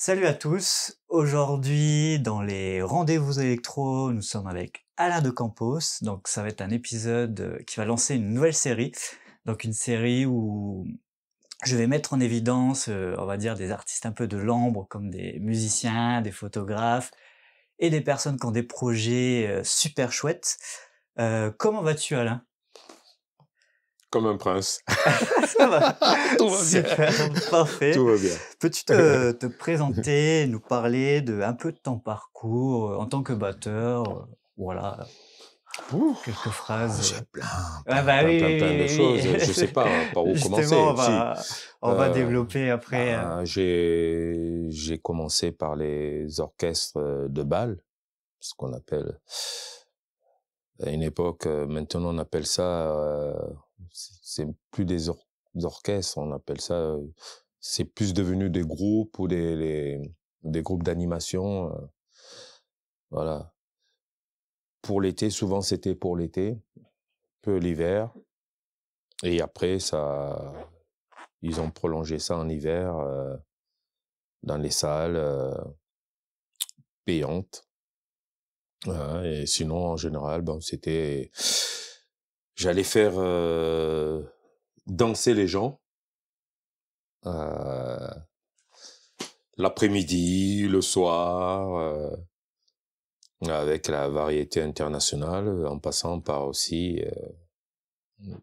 Salut à tous. Aujourd'hui, dans les rendez-vous électro, nous sommes avec Alain de Campos. Donc, ça va être un épisode qui va lancer une nouvelle série. Donc, une série où je vais mettre en évidence, on va dire, des artistes un peu de l'ombre, comme des musiciens, des photographes et des personnes qui ont des projets super chouettes. Comment vas-tu, Alain? Comme un prince. Ça va. Tout va bien. Super, parfait. Tout va bien. Peux-tu te présenter, nous parler de un peu de ton parcours en tant que batteur, voilà, Ouh, quelques phrases. j'ai plein, Ah plein, bah plein, oui, plein, oui, plein de oui, choses. oui, Je sais oui. pas par où Justement, commencer. Si, on va euh, développer après. j'ai commencé par les orchestres de bal, ce qu'on appelle à une époque. Maintenant, on appelle ça, c'est plus des orchestres, on appelle ça. C'est plus devenu des groupes ou des groupes d'animation. Voilà. Pour l'été, souvent c'était pour l'été, peu l'hiver. Et après, ils ont prolongé ça en hiver dans les salles payantes. Voilà. Et sinon, en général, j'allais faire danser les gens euh, l'après-midi, le soir, avec la variété internationale, en passant par aussi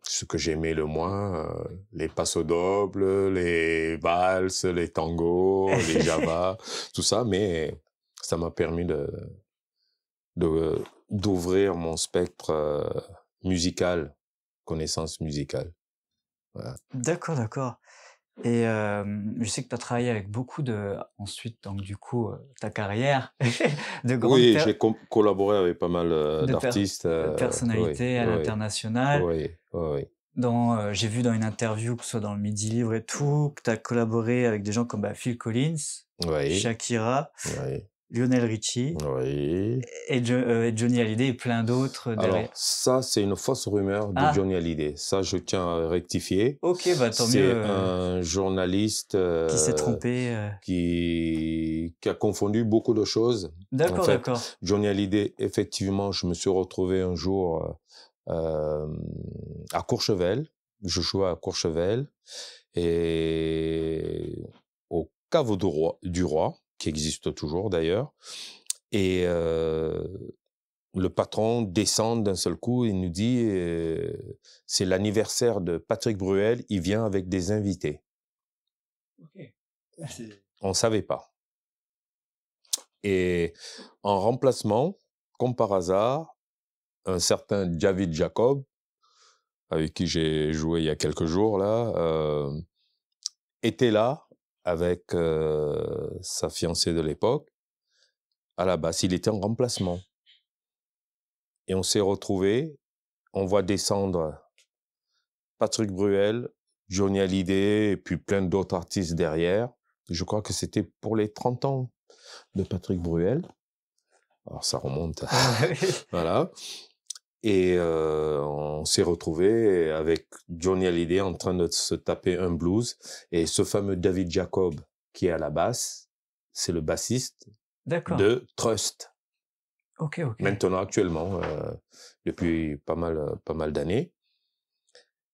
ce que j'aimais le moins, les passo dobles, les valses, les tangos, les javas, tout ça, mais ça m'a permis d'ouvrir mon spectre musical, connaissance musicale. Voilà. D'accord, d'accord. Et je sais que tu as travaillé avec beaucoup de ensuite, donc du coup, ta carrière de grandes Oui, j'ai collaboré avec pas mal de d'artistes. Oui, personnalités à oui, l'international. oui, oui, J'ai vu dans une interview, que ce soit dans le Midi Libre et tout, que tu as collaboré avec des gens comme Phil Collins, oui, Shakira, oui, Lionel Richie oui. et Johnny Hallyday et plein d'autres derrière. Alors, ça, c'est une fausse rumeur de Ah, Johnny Hallyday. Ça, je tiens à rectifier. ok, bah tant mieux C'est un journaliste qui s'est trompé. qui a confondu beaucoup de choses. En D'accord, fait, d'accord. Johnny Hallyday, effectivement, je me suis retrouvé un jour euh, à Courchevel. Je jouais à Courchevel et au Caveau du Roi, qui existe toujours d'ailleurs. Et le patron descend d'un seul coup et nous dit c'est l'anniversaire de Patrick Bruel, il vient avec des invités. Ok. On savait pas. Et en remplacement, comme par hasard, un certain David Jacob, avec qui j'ai joué il y a quelques jours là, était là avec sa fiancée de l'époque. À la basse, il était en remplacement. Et on s'est retrouvés, on voit descendre Patrick Bruel, Johnny Hallyday et puis plein d'autres artistes derrière. Je crois que c'était pour les 30 ans de Patrick Bruel. Alors ça remonte. Voilà. Et on s'est retrouvés avec Johnny Hallyday en train de se taper un blues. Et ce fameux David Jacob qui est à la basse, c'est le bassiste D'accord. de Trust. Ok, ok. Maintenant, actuellement, depuis pas mal d'années.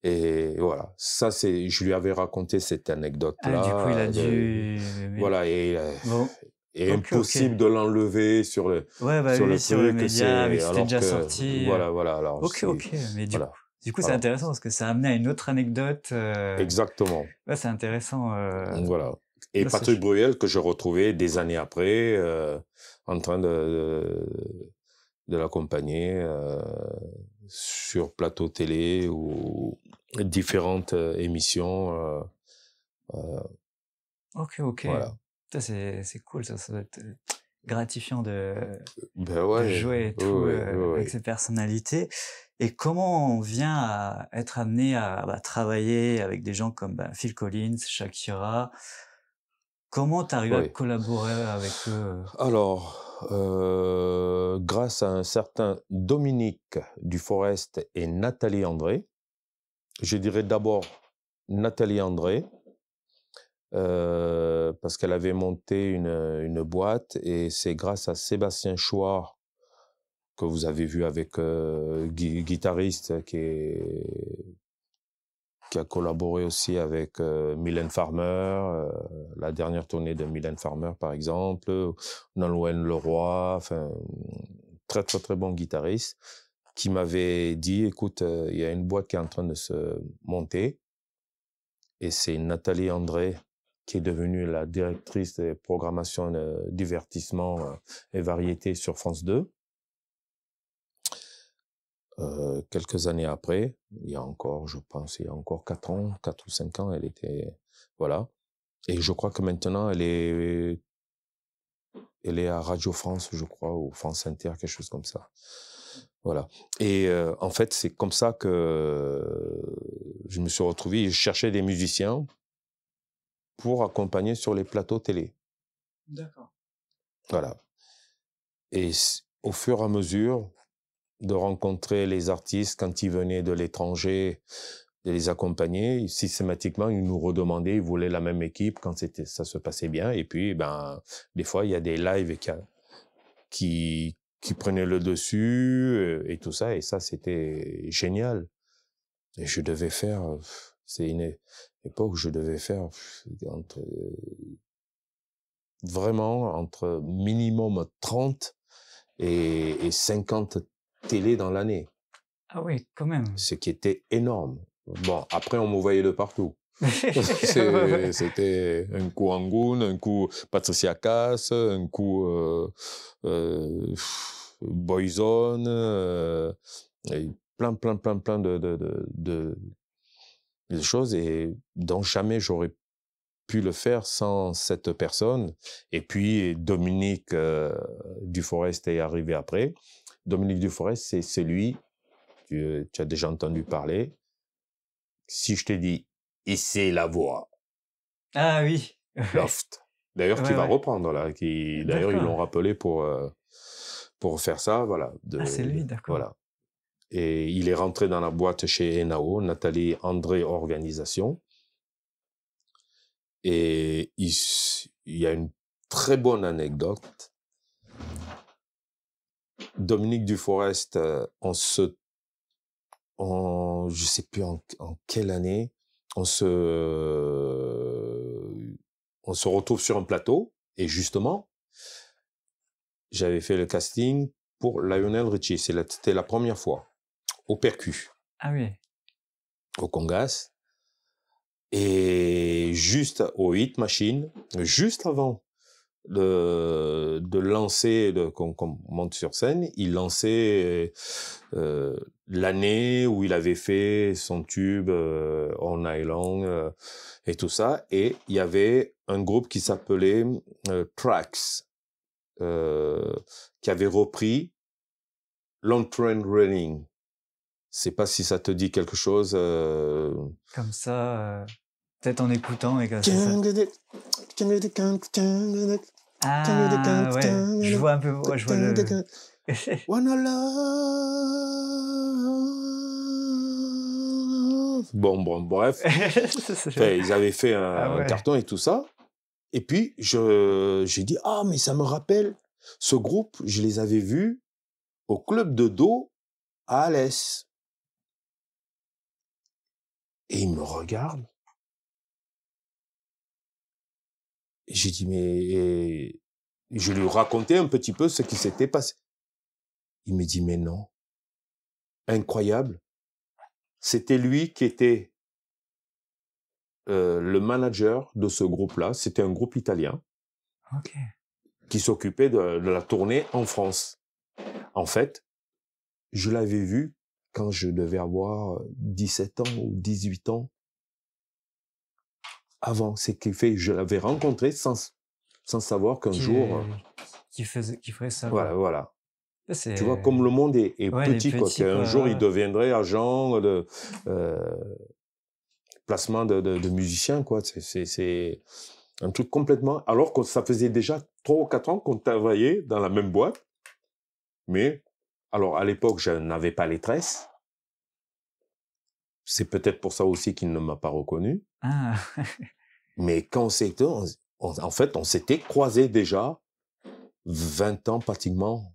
Et voilà, ça je lui avais raconté cette Ah, du coup, il a anecdote-là. dû... Voilà, Bon, et ok, ok. impossible de l'enlever sur Ouais, bah sur oui, le sur le truc, média, vu que c'était alors déjà que, sorti. voilà, alors Ok, ok. Mais voilà. du coup, c'est Alors, intéressant parce que ça a amené à une autre anecdote. exactement, Ouais, c'est intéressant. voilà. Et Là, c'est Patrick Bruel, que je retrouvais des années après, en train de l'accompagner, sur plateau télé ou différentes émissions, ok, ok. voilà. Ça, c'est cool, ça doit être gratifiant Ben de ouais, jouer et oui, tout oui, oui, avec oui. ces personnalités. Et comment on vient à être amené à travailler avec des gens comme Phil Collins, Shakira? Comment t'arrives à Oui. collaborer avec eux? Alors, grâce à un certain Dominique Duforest et Nathalie André, je dirais d'abord Nathalie André, parce qu'elle avait monté une boîte et c'est grâce à Sébastien Chouard que vous avez vu avec guitariste qui a collaboré aussi avec Mylène Farmer, la dernière tournée de Mylène Farmer par exemple, Nolwenn Leroy, enfin très très très bon guitariste, qui m'avait dit écoute, il y a une boîte qui est en train de se monter et c'est Nathalie André qui est devenue la directrice de programmation divertissement et variété sur France 2. Quelques années après, il y a encore, je pense, il y a encore 4 ans, 4 ou 5 ans, elle était, voilà. Et je crois que maintenant, elle est à Radio France, je crois, ou France Inter, quelque chose comme ça. Voilà. Et en fait, c'est comme ça que je me suis retrouvé, je cherchais des musiciens pour accompagner sur les plateaux télé. D'accord. Voilà. Et au fur et à mesure de rencontrer les artistes quand ils venaient de l'étranger, de les accompagner, systématiquement, ils nous redemandaient, ils voulaient la même équipe quand ça se passait bien. Et puis, des fois, il y a des lives qui prenaient le dessus et tout ça. Et ça, c'était génial. Et je devais faire, c'est une époque où je devais faire vraiment entre minimum 30 et 50 télé dans l'année. Ah oui, quand même. Ce qui était énorme. Bon, après, on me voyait de partout. C'était un coup Angoune, un coup Patricia Cass, un coup Boyzone, et plein de choses et dont jamais j'aurais pu le faire sans cette personne. Et puis Dominique Duforest est arrivé après. Dominique Duforest, c'est celui, tu as déjà entendu parler. Si je te dis, et c'est la voix. Ah oui. Loft. D'ailleurs, qui va reprendre là. D'ailleurs, ils l'ont rappelé pour faire ça, voilà. C'est lui, d'accord. Voilà. Et il est rentré dans la boîte chez Enao, Nathalie André Organisation. Et il y a une très bonne anecdote. Dominique Duforest, je sais plus en quelle année, on se retrouve sur un plateau et justement, j'avais fait le casting pour Lionel Richie. C'était la première fois au Percu. Ah oui. Au Congas. Et juste au Hit Machine, juste avant de lancer, qu'on monte sur scène, il lançait l'année où il avait fait son tube All Night Long et tout ça. Et il y avait un groupe qui s'appelait Tracks, qui avait repris Long Train Running. Je sais pas si ça te dit quelque chose. Comme ça, peut-être en écoutant et comme ça. Ah ouais, je vois un peu, je vois le. Wanna love. Bon, bref. Ils avaient fait un carton et tout ça. Et puis, j'ai dit, ah, mais ça me rappelle, ce groupe, je les avais vus au club de dos à Alès. Et il me regarde. J'ai dit, mais je lui racontais un petit peu ce qui s'était passé. Il me dit, mais non. Incroyable. C'était lui qui était le manager de ce groupe-là. C'était un groupe italien. Okay. Qui s'occupait de la tournée en France. En fait, je l'avais vu quand je devais avoir 17 ans ou 18 ans. Avant, c'est qu'il fait, je l'avais rencontré sans savoir qu'un jour... Qui ferait ça. Voilà. C'est... Tu vois, comme le monde est petit, quoi. Qu'un jour, il deviendrait agent de placement de musiciens, quoi. C'est un truc complètement... Alors que ça faisait déjà 3 ou 4 ans qu'on travaillait dans la même boîte. Mais, alors, à l'époque, je n'avais pas les tresses. C'est peut-être pour ça aussi qu'il ne m'a pas reconnu. Ah. Mais quand en fait, on s'était croisés déjà 20 ans pratiquement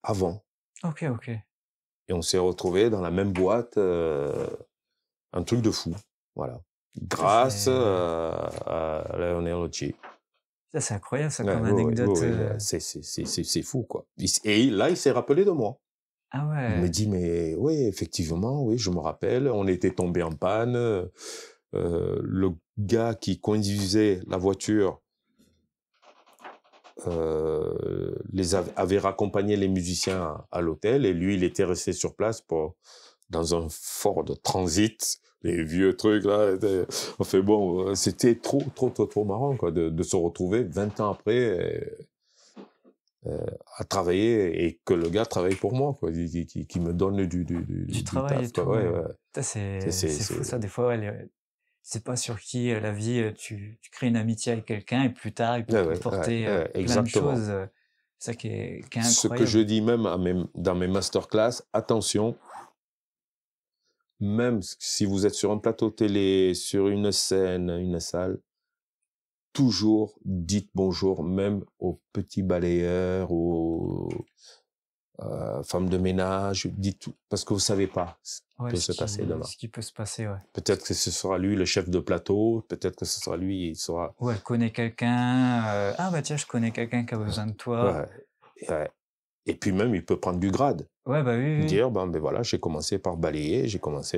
avant. OK, OK. Et on s'est retrouvés dans la même boîte, un truc de fou, voilà. Ça, Grâce c'est à Lionel Richie. ça, c'est incroyable ça Ouais, comme oui, oui, anecdote, oui, c'est fou, quoi. Et là, il s'est rappelé de moi. Ah Il me ouais. dit: «Mais oui, effectivement, oui, je me rappelle, on était tombé en panne, le gars qui conduisait la voiture, avait raccompagné les musiciens à l'hôtel et lui, il était resté sur place dans un Ford Transit, les vieux trucs là. Enfin bon, c'était trop marrant quoi, de se retrouver 20 ans après à travailler et que le gars travaille pour moi, quoi, qui me donne Du du travail et taf, quoi. tout, Ouais, ouais. ouais. Ça, c'est fou ça, C'est... des fois, ouais, c'est pas sur qui, la vie, tu crées une amitié avec quelqu'un et plus tard, il peut Ouais, ouais, ouais, t'apporter, ouais, plein de exactement. choses, ça qui est Ce que je incroyable. dis même dans mes masterclass, attention, même si vous êtes sur un plateau télé, sur une scène, une salle, toujours dites bonjour, même aux petits balayeurs, aux femmes de ménage, dites tout, parce que vous savez pas ce qui Ouais, peut se passer demain. ce qui peut se passer, ouais. Peut-être que ce sera lui le chef de plateau, peut-être que ce sera lui, il sera... Ou elle connaît quelqu'un, «Ah bah tiens, je connais quelqu'un qui a besoin de toi». Ouais, ouais. Et puis même, il peut prendre du grade. Ouais, bah, oui, oui, oui. Dire, ben voilà, j'ai commencé par balayer,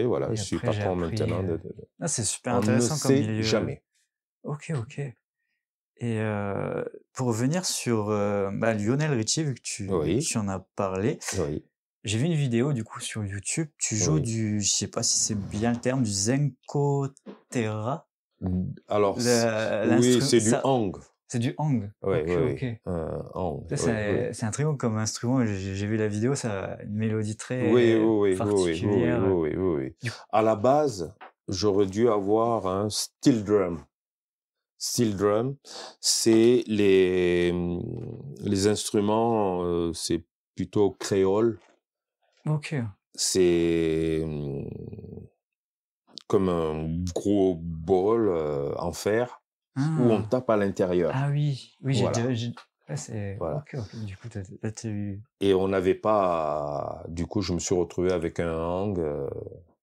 voilà, Et je suis après j'ai patron appris, maintenant. ah, c'est super On ne intéressant comme sait milieu. jamais. OK, OK. Et pour revenir sur, bah, Lionel Richie, vu que Oui, tu en as parlé, oui, j'ai vu une vidéo du coup sur YouTube, tu joues oui. du, je sais pas si c'est bien le terme, du Zenkotera? Alors, oui, L'instru c'est du ça hang. c'est du hang? Oui, OK, oui, OK. oui. Hang, Ça oui, oui. c'est un très bon comme instrument, j'ai vu la vidéo, ça a une mélodie Oui, très oui, oui, oui, oui, oui, particulière, oui, oui, oui, oui. du À la base, j'aurais dû avoir un steel drum. Steel drum, c'est les instruments, c'est plutôt créole. OK. C'est comme un gros bol en fer où on Ah! tape à Ah l'intérieur. oui, oui, Voilà, ouais, c'est voilà. OK, OK, du coup, tu eu Et on n'avait pas... Du coup, je me suis retrouvé avec un hang,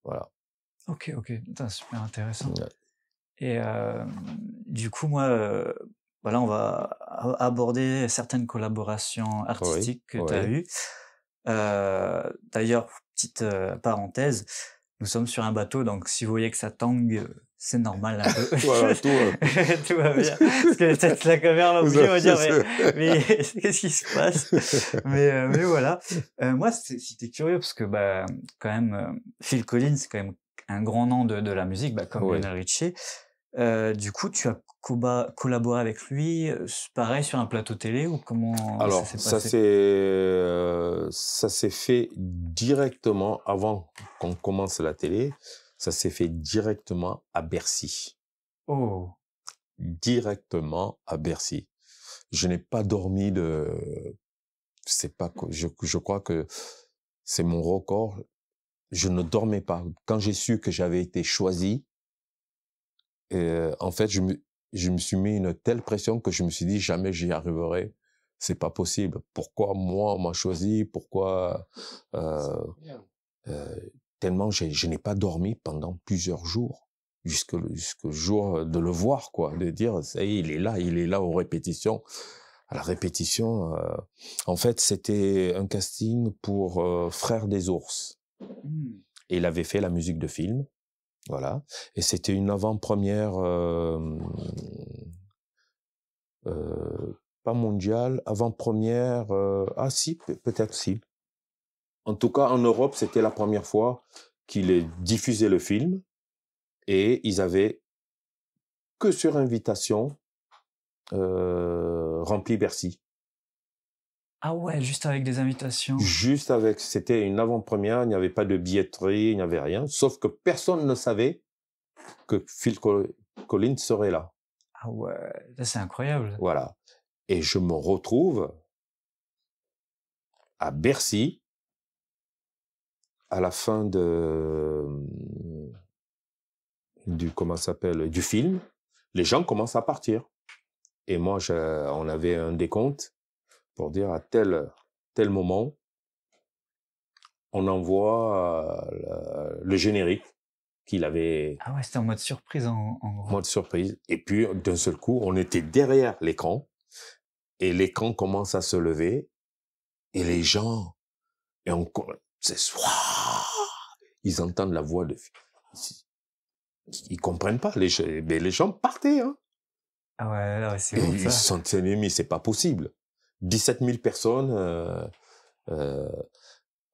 voilà. OK, OK, putain, super intéressant. Ouais. Et du coup, moi, bah, là, on va aborder certaines collaborations Oui, artistiques que tu as oui. eues. D'ailleurs, petite parenthèse, nous sommes sur un bateau, donc si vous voyez que ça tangue, c'est normal un peu. Voilà, tout va bien. Tout va bien. Parce que peut-être la caméra l'a obligé, on va dire, mais qu'est-ce qui se passe? Mais voilà. Moi, c'était curieux parce que, bah, quand même, Phil Collins, c'est quand même un grand nom de la musique, bah, comme Oui. Lionel Richie. Du coup, tu as collaboré avec lui, pareil sur un plateau télé ou comment ça Alors, s'est passé? ça s'est fait directement avant qu'on commence la télé. Ça s'est fait directement à Bercy. Oh! Directement à Bercy. Je n'ai pas dormi c'est pas que je crois que c'est mon record. Je ne dormais pas. Quand j'ai su que j'avais été choisi, en fait, je me suis mis une telle pression que je me suis dit jamais j'y arriverai. C'est pas possible. Pourquoi moi on m'a choisi? Pourquoi euh, tellement je n'ai pas dormi pendant plusieurs jours jusqu'au jour de le voir, quoi, de dire ça y est, il est là aux répétitions. À la répétition, en fait, c'était un casting pour Frères des ours. Mmh. Et il avait fait la musique de film, voilà. Et c'était une avant-première, pas mondiale, avant-première, ah si, peut-être si. En tout cas, en Europe, c'était la première fois qu'il ait diffusé le film et ils avaient, que sur invitation, rempli Bercy. Ah ouais, juste avec des invitations. Juste avec, c'était une avant-première, il n'y avait pas de billetterie, il n'y avait rien, sauf que personne ne savait que Collins serait là. Ah ouais, ça c'est incroyable. Voilà. Et je me retrouve à Bercy à la fin comment ça s'appelle, du film. les gens commencent à partir. Et moi, on avait un décompte pour dire à tel moment, on envoie le générique qu'il avait, Ah ouais, c'était en mode surprise en gros. mode surprise. Et puis, d'un seul coup, on était derrière l'écran et l'écran commence à se lever et les gens, et ils entendent la voix ils comprennent pas. Mais les gens partaient, hein. Ah ouais, c'est Et ouf ils se ça. sont dit, mais c'est pas possible. 17 000 personnes,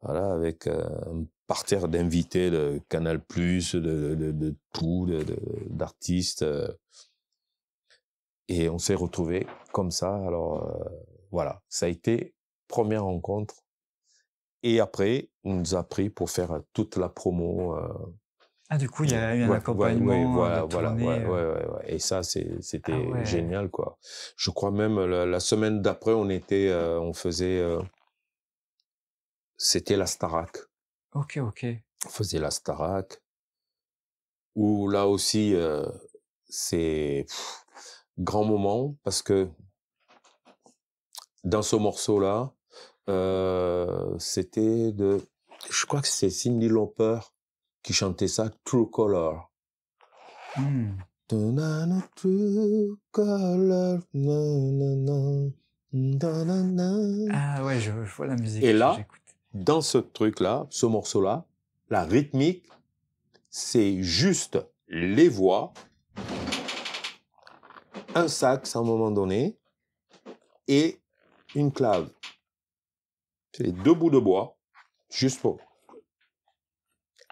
voilà, avec un parterre d'invités de Canal+, de tout, d'artistes. Et on s'est retrouvés comme ça. Alors, voilà, ça a été première rencontre. Et après, on nous a pris pour faire toute la promo. Ah du coup, il y a eu un Ouais, accompagnement de voilà. tournée. Et ça, Ah c'était ouais. génial, quoi. Je crois même la semaine d'après, on faisait, c'était la Starac. Ok. On faisait la Starac, où là aussi, c'est grand moment parce que dans ce morceau-là, c'était je crois que c'est Cyndi Lauper qui chantait ça, True Color. Hmm. True Color, Ah ouais, je vois la musique, Et là, j'écoute. dans ce truc-là, ce morceau-là, la rythmique, c'est juste les voix, un sax à un moment donné et une clave. C'est 2 bouts de bois, juste pour.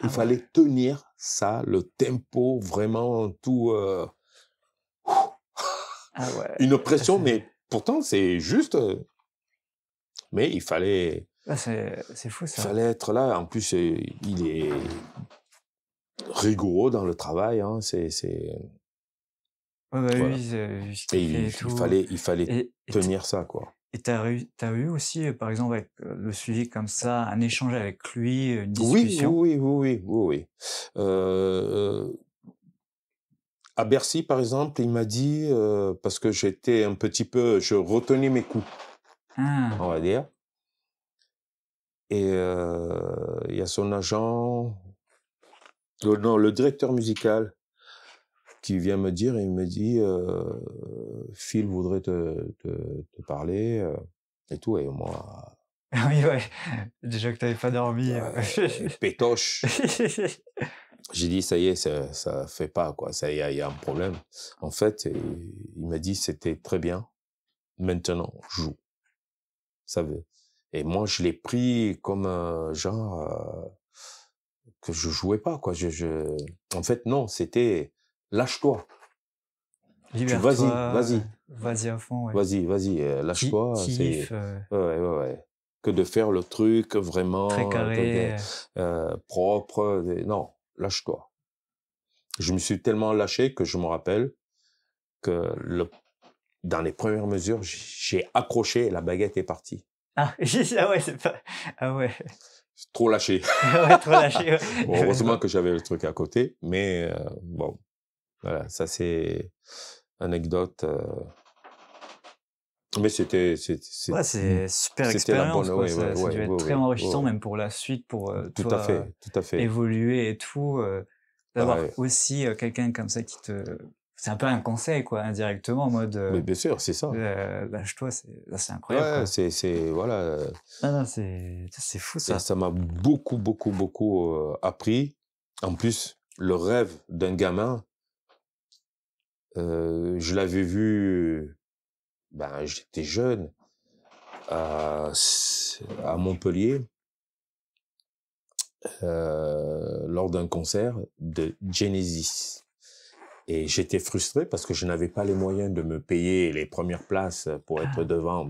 Il fallait tenir ça, le tempo, vraiment tout. Ah ouais. Une pression, mais pourtant c'est juste. Mais il fallait. Ah, c'est fou Il ça. fallait être là. En plus, il est rigoureux dans le travail. Hein. Ouais, bah Voilà. oui, vu ce Et qu'il fait et tout. il fallait Et tenir ça, quoi. t'as eu aussi, par exemple, avec le suivi comme ça, un échange avec lui, une Oui, discussion? oui. À Bercy, par exemple, il m'a dit, parce que j'étais un petit peu, je retenais mes coups, Ah, on va dire. Et il y a son agent, non, le directeur musical, qui vient me dire, et il me dit, Phil voudrait te parler, et tout. Et moi, oui, ouais. Déjà que t'avais pas dormi. pétoche. J'ai dit, ça y est, ça fait pas, quoi. Ça y est, il y a un problème. En fait, il m'a dit, c'était très bien. Maintenant, joue. Ça veut. Et moi, je l'ai pris comme un genre que je jouais pas, quoi. En fait, non, c'était lâche-toi. Libère-toi, Vas-y, vas-y à fond, ouais. vas-y, lâche-toi. Kiff, Ouais. Que de faire le truc très vraiment carré. propre. Non, lâche-toi. Je me suis tellement lâché que je me rappelle que dans les premières mesures, j'ai accroché et la baguette est partie. Ah, ah ouais, c'est pas. Ah ouais. Trop lâché. Ouais, trop lâché, ouais. Bon, heureusement que j'avais le truc à côté, mais bon, voilà, ça c'est anecdote. Mais Ouais, c'est super c'était la expérience, bonne, quoi. Ça a dû être très enrichissant, même pour la suite, pour tout à toi fait, tout à fait. évoluer et tout. D'avoir Ouais. aussi quelqu'un comme ça qui te. C'est un peu un conseil, quoi, indirectement, en mode Mais bien sûr, c'est ça. lâche-toi, c'est incroyable, Ouais, quoi. voilà. Ah non, c'est fou, Et ça. ça m'a beaucoup appris. En plus, le rêve d'un gamin, je l'avais vu, ben, j'étais jeune, à Montpellier, lors d'un concert de Genesis. Et j'étais frustré parce que je n'avais pas les moyens de me payer les premières places pour être devant.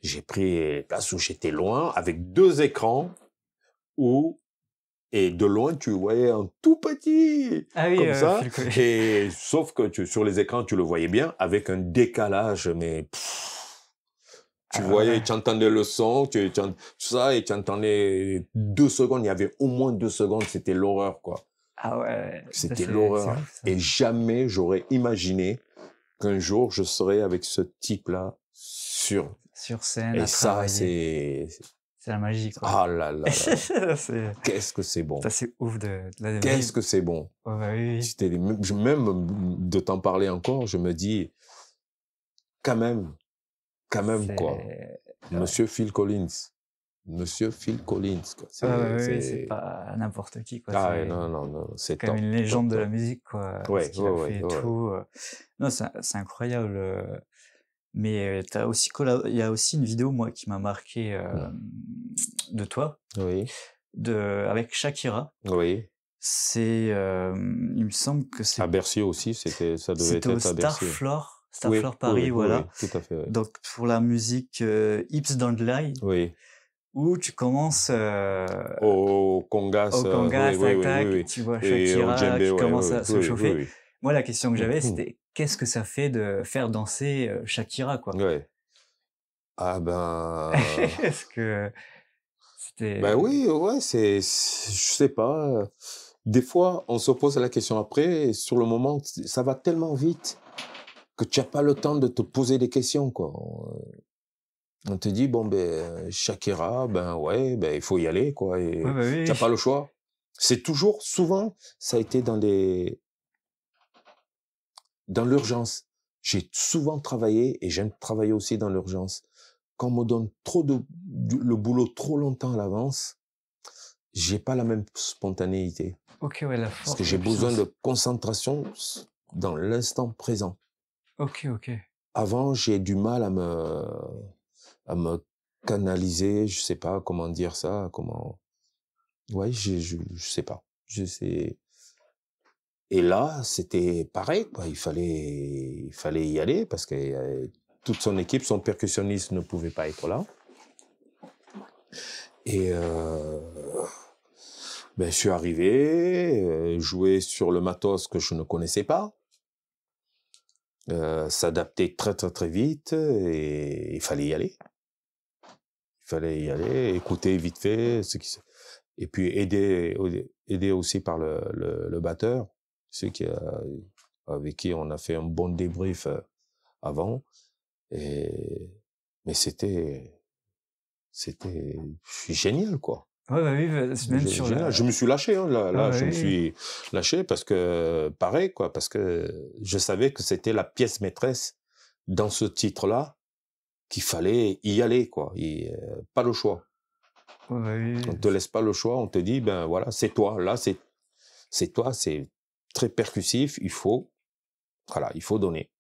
J'ai pris les places où j'étais loin, avec 2 écrans, et de loin, tu voyais un tout petit, Ah oui, comme ça. Phil Collins. Et sauf que sur les écrans, tu le voyais bien, avec un décalage, mais tu voyais, tu entendais le son, ça, et tu entendais 2 secondes. Il y avait au moins 2 secondes, c'était l'horreur, quoi. Ah ouais, ça, C'était c'est l'horreur. ouf, ça. Et jamais j'aurais imaginé qu'un jour je serais avec ce type-là sur. Sur scène, Et à ça, travailler. C'est la magie, quoi. Ah là là là là. C'est Qu'est-ce que c'est bon. c'est ouf de Qu'est-ce vivre. que c'est bon. Ouais, bah oui, oui. Même de t'en parler encore, je me dis, quand même, quoi. C'est Monsieur Phil Collins. Monsieur Phil Collins, quoi. ouais, ouais, oui, c'est pas n'importe qui, quoi. Ah ouais, C'est non, c'est quand même top, une top, légende de la top. musique, quoi. Ce Ouais, qu'il a fait et ouais. tout. Non, c'est incroyable. Mais t'as aussi il y a aussi une vidéo, moi, qui m'a marqué de toi, Oui, avec Shakira. oui. C'est, il me semble que À Bercy aussi, ça devait c'était au être à Bercy. Starflore Paris, voilà. Oui, tout à fait. Ouais. Donc pour la musique Hips Don't Lie, Oui. où tu commences Au Congas, au congas, tac tac, oui. tu vois Et au Shakira djembé, qui ouais, commence oui, à se chauffer. oui. Moi, la question que j'avais, Mhm. c'était qu'est-ce que ça fait de faire danser Shakira, quoi. Ouais. Ah ben. Est-ce que c'était Ben oui, ouais, je sais pas. Des fois, on se pose la question après, et sur le moment, ça va tellement vite que tu n'as pas le temps de te poser des questions, quoi. On te dit, bon, ben, Shakira, ben ouais, ben, il faut y aller, quoi. ouais, Et bah tu n'as oui. pas le choix. C'est toujours, souvent, ça a été dans l'urgence. J'ai souvent travaillé et j'aime travailler aussi dans l'urgence. Quand on me donne le boulot trop longtemps à l'avance, j'ai pas la même spontanéité. Ok, ouais, la Parce force, que j'ai la besoin puissance. de concentration dans l'instant présent. Ok. Avant, j'ai du mal à me canaliser, je sais pas comment dire ça, ouais, je sais pas. Je sais. Et là, c'était pareil, quoi. Il fallait y aller parce que toute son équipe, son percussionniste ne pouvait pas être là. Et ben, je suis arrivé, jouer sur le matos que je ne connaissais pas, s'adapter très très très vite et il fallait y aller. Il fallait y aller, écouter vite fait et puis aider aussi par le batteur, avec qui on a fait un bon débrief avant. Mais c'était génial, quoi. Ouais, bah oui, même sur Génial. la... Je me suis lâché, hein, là, Ah, bah je me oui. suis lâché parce que, pareil, quoi, parce que je savais que c'était la pièce maîtresse dans ce titre-là, qu'il fallait y aller, quoi. Pas le choix. Ouais, bah oui. On te laisse pas le choix, on te dit, ben voilà, c'est toi. Là, c'est toi, c'est très percussif, il faut donner.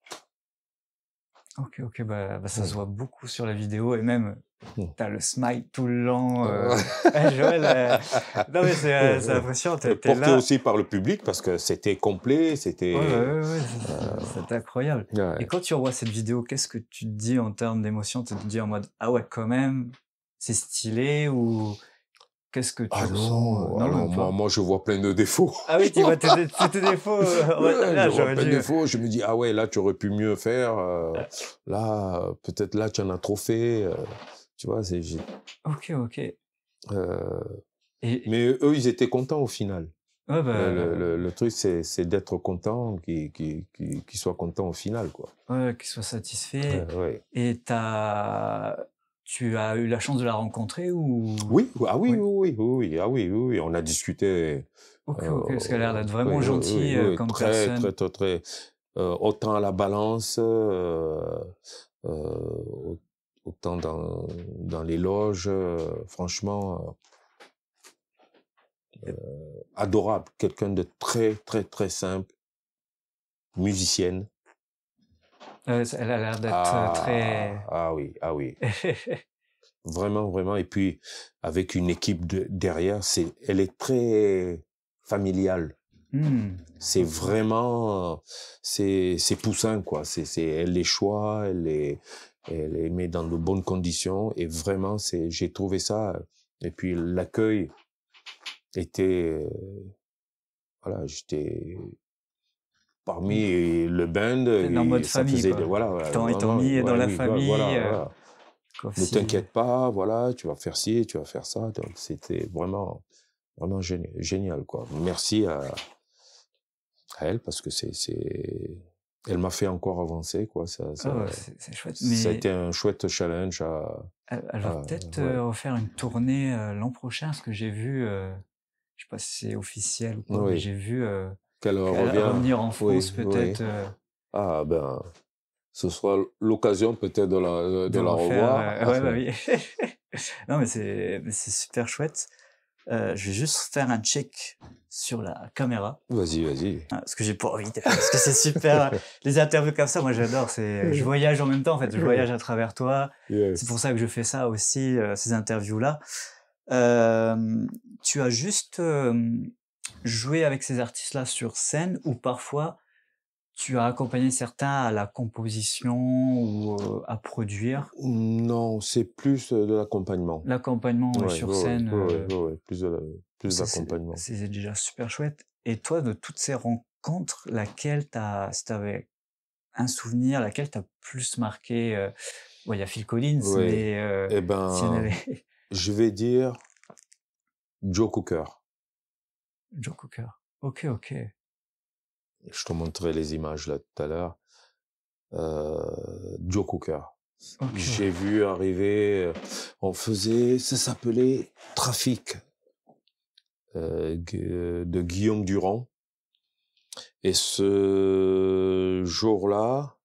Ok, bah ça se voit beaucoup sur la vidéo et même t'as le smile tout le long. Joël, non mais c'est impressionnant, t'es Porté là. aussi par le public parce que c'était complet, c'était. Ouais, c'est incroyable. Ouais. Et quand tu revois cette vidéo, qu'est-ce que tu te dis en termes d'émotion? Tu te dis en mode ah ouais quand même, c'est stylé ou qu'est-ce que tu ressens? Non, moi je vois plein de défauts. Ah oui, tu vois tes défauts. Là, je vois j'aurais plein de dû. défauts, je me dis ah ouais, là tu aurais pu mieux faire, là peut-être là tu en as trop fait, tu vois, Ok. mais eux ils étaient contents au final. Ouais, bah, Le truc c'est d'être content, qu'ils soient contents au final, quoi. ouais, qu'il soit satisfait. Ouais. Et tu as eu la chance de la rencontrer ou? Oui, ah oui, Oui. ah oui, on a discuté. Ok, parce qu'elle a l'air d'être vraiment Oui, gentille comme très, personne. très, autant à la balance, autant dans les loges, franchement, adorable. Quelqu'un de très, très, très simple, musicienne. Elle a l'air d'être très... Ah oui. Vraiment, vraiment. Et puis, avec une équipe derrière, elle est très familiale. C'est vraiment, c'est poussin, quoi. Elle les choix, elle les met dans de bonnes conditions. Et vraiment, j'ai trouvé ça. Et puis, l'accueil était, voilà, j'étais parmi le band. En mode ça famille, faisait quoi. voilà. Ils t'ont mis dans la famille. Voilà. Quoi, Ne t'inquiète pas, voilà, tu vas faire ci, tu vas faire ça. Donc, c'était vraiment Vraiment génial, quoi. Merci à elle parce que elle m'a fait encore avancer, quoi. C'est chouette. Ça a Mais été un chouette challenge elle va peut-être ouais. refaire une tournée l'an prochain, parce que j'ai vu, je sais pas si c'est officiel ou quoi, mais Oui, j'ai vu qu'elle qu'elle va revient. revenir en France Oui, oui. peut-être Ah, ben, ce sera l'occasion peut-être de de la refaire. revoir. Ouais, bah oui. Non, mais c'est super chouette. Je vais juste faire un check sur la caméra. Vas-y, vas-y. Parce que j'ai pas envie parce que c'est super, les interviews comme ça, moi j'adore, je voyage en même temps, en fait, je voyage à travers toi. C'est pour Yes. ça que je fais ça aussi, ces interviews-là. Hem, Tu as juste, joué avec ces artistes-là sur scène ou parfois tu as accompagné certains à la composition ou, à produire? Non, c'est plus de l'accompagnement. L'accompagnement, ouais, Ouais, sur ouais, ouais, scène, ouais, ouais, ouais, ouais, plus c'est d'accompagnement. c'est déjà super chouette. Et toi, de toutes ces rencontres, laquelle si tu avais un souvenir, laquelle t'a plus marqué? Bon, il y a Phil Collins, Ouais. mais Eh s'il y en ben, avait je vais dire Joe Cooker. Joe Cocker. OK, OK. Je te montrerai les images là tout à l'heure. Joe Cooker. OK, J'ai OK. vu arriver, ça s'appelait Trafic, de Guillaume Durand. Et ce jour-là,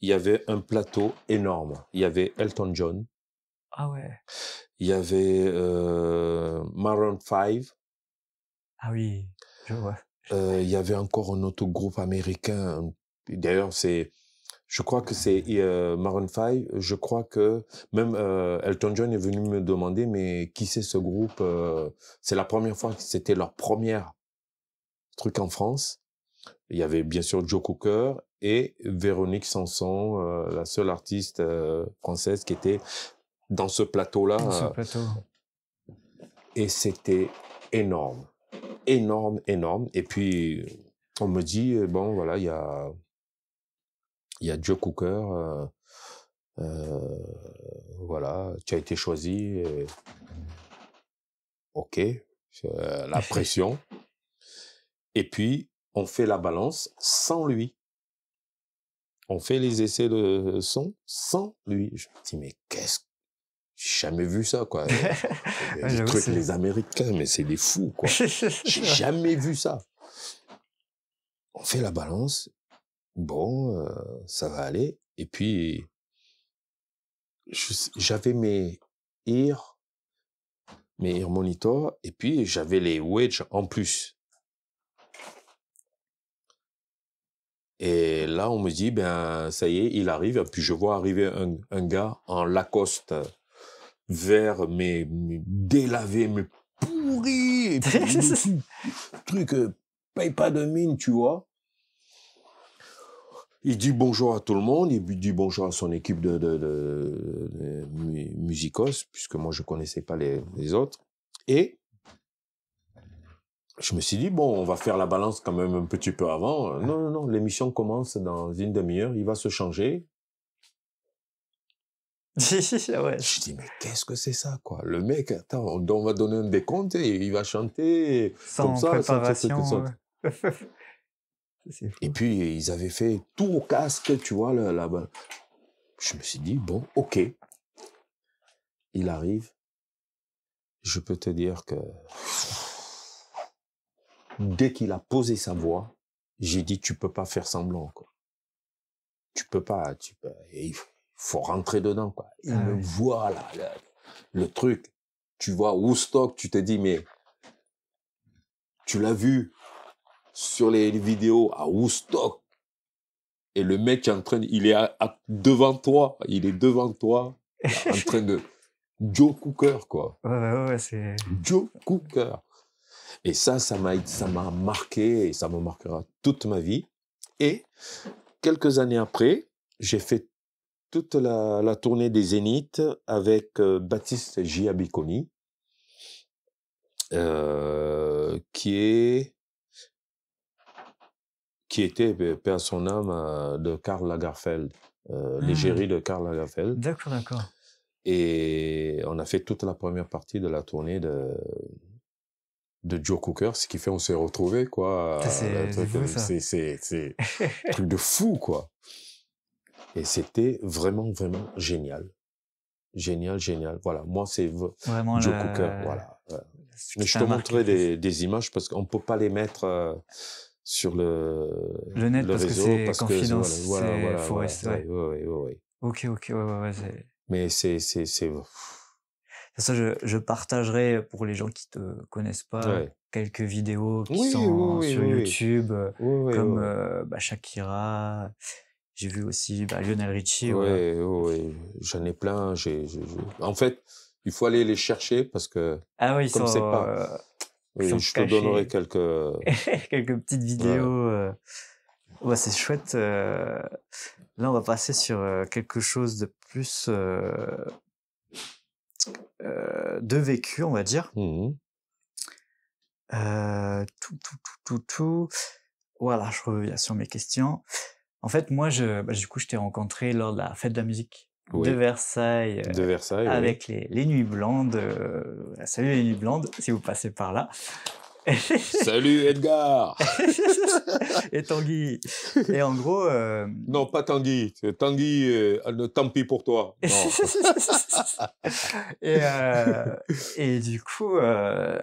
il y avait un plateau énorme. Il y avait Elton John, Ah ouais. il y avait Maroon 5, Ah oui, je vois. il y avait encore un autre groupe américain. D'ailleurs, je crois que c'est Maroon 5. Je crois que même Elton John est venu me demander, mais qui c'est ce groupe? C'est la première fois que c'était leur première truc en France. Il y avait bien sûr Joe Cooker et Véronique Sanson, la seule artiste française qui était dans ce plateau-là. Dans ce plateau. Et c'était énorme. Énorme, énorme. Et puis, on me dit, bon, voilà, il y a Joe Cooker, voilà, tu as été choisi. OK, la pression. Et puis, on fait la balance sans lui. On fait les essais de son sans lui. Je me dis, mais j'ai jamais vu ça, quoi. Ouais, Les j'avoue, trucs, c'est les Américains, mais c'est des fous, quoi. J'ai jamais vu ça. On fait la balance. Bon, ça va aller. Et puis, j'avais mes ear monitors, et puis j'avais les wedges en plus. Et là, on me dit, ben, ça y est, il arrive. Et puis, je vois arriver un gars en Lacoste vert, mais délavé, mais pourri. Et puis, le truc, paye pas de mine, tu vois. Il dit bonjour à tout le monde, il dit bonjour à son équipe de musicos, puisque moi, je connaissais pas les autres. Et je me suis dit, bon, on va faire la balance quand même un petit peu avant. Non, non, non, l'émission commence dans une demi-heure, il va se changer. Ouais. Je dis, mais qu'est-ce que c'est ça, quoi? Le mec, attends, on va donner un décompte et il va chanter comme Sans ça, sans préparation. C'est Et fou. puis, ils avaient fait tout au casque, tu vois, là-bas. Je me suis dit, bon, OK. Il arrive. Je peux te dire que dès qu'il a posé sa voix, j'ai dit, tu peux pas faire semblant, quoi. Tu peux pas, et il faut rentrer dedans, quoi. Il Ah me ouais. voit, là, le truc. Tu vois, Woodstock, tu te dis, mais tu l'as vu sur les vidéos à Woodstock. Et le mec est il est devant toi. Il est devant toi, en train de Joe Cooker, quoi. Ouais, c'est Joe Cooker. Et ça m'a marqué et ça me marquera toute ma vie. Et quelques années après, j'ai fait toute la tournée des Zéniths avec Baptiste Giabiconi, qui était, paix à son âme, de Karl Lagerfeld, l'égérie de Karl Lagerfeld. D'accord, d'accord. Et on a fait toute la première partie de la tournée de Joe Cooker, ce qui fait on s'est retrouvés, quoi. C'est fou, ça. C'est un truc de fou, quoi. Et c'était vraiment, vraiment génial. Génial, génial. Voilà, moi, c'est Vraiment Joe Cooker, voilà. ce Mais qui je t'a te marqué montrerai le plus. des images parce qu'on peut pas les mettre sur Le net, le parce que réseau c'est parce que confidence, faut voilà. rester, Ouais, ouais. ouais, ouais, ouais. Ok, ok, ouais, c'est... Mais Ça, je partagerai pour les gens qui te connaissent pas ouais. quelques vidéos qui Oui, sont oui, oui, sur oui, oui. YouTube, Oui, oui, comme oui, Shakira. J'ai vu aussi Lionel Richie, voilà. oui, oui, oui. J'en ai plein. En fait, il faut aller les chercher parce que Ah oui, comme c'est pas, ils oui, sont je te donnerai cachés. quelques, Quelques petites ouais. vidéos. Ouais, c'est chouette. Là, on va passer sur quelque chose de plus de vécu, on va dire. Mhm. Tout. Voilà, je reviens sur mes questions. En fait, moi, du coup, je t'ai rencontré lors de la fête de la musique de Oui. Versailles, De Versailles, oui. avec les Nuits Blandes. Salut les Nuits Blandes, si vous passez par là. Salut Edgar! Et Tanguy. Et en gros... Non, pas Tanguy. Tanguy, tant pis pour toi. Non. et, et du coup,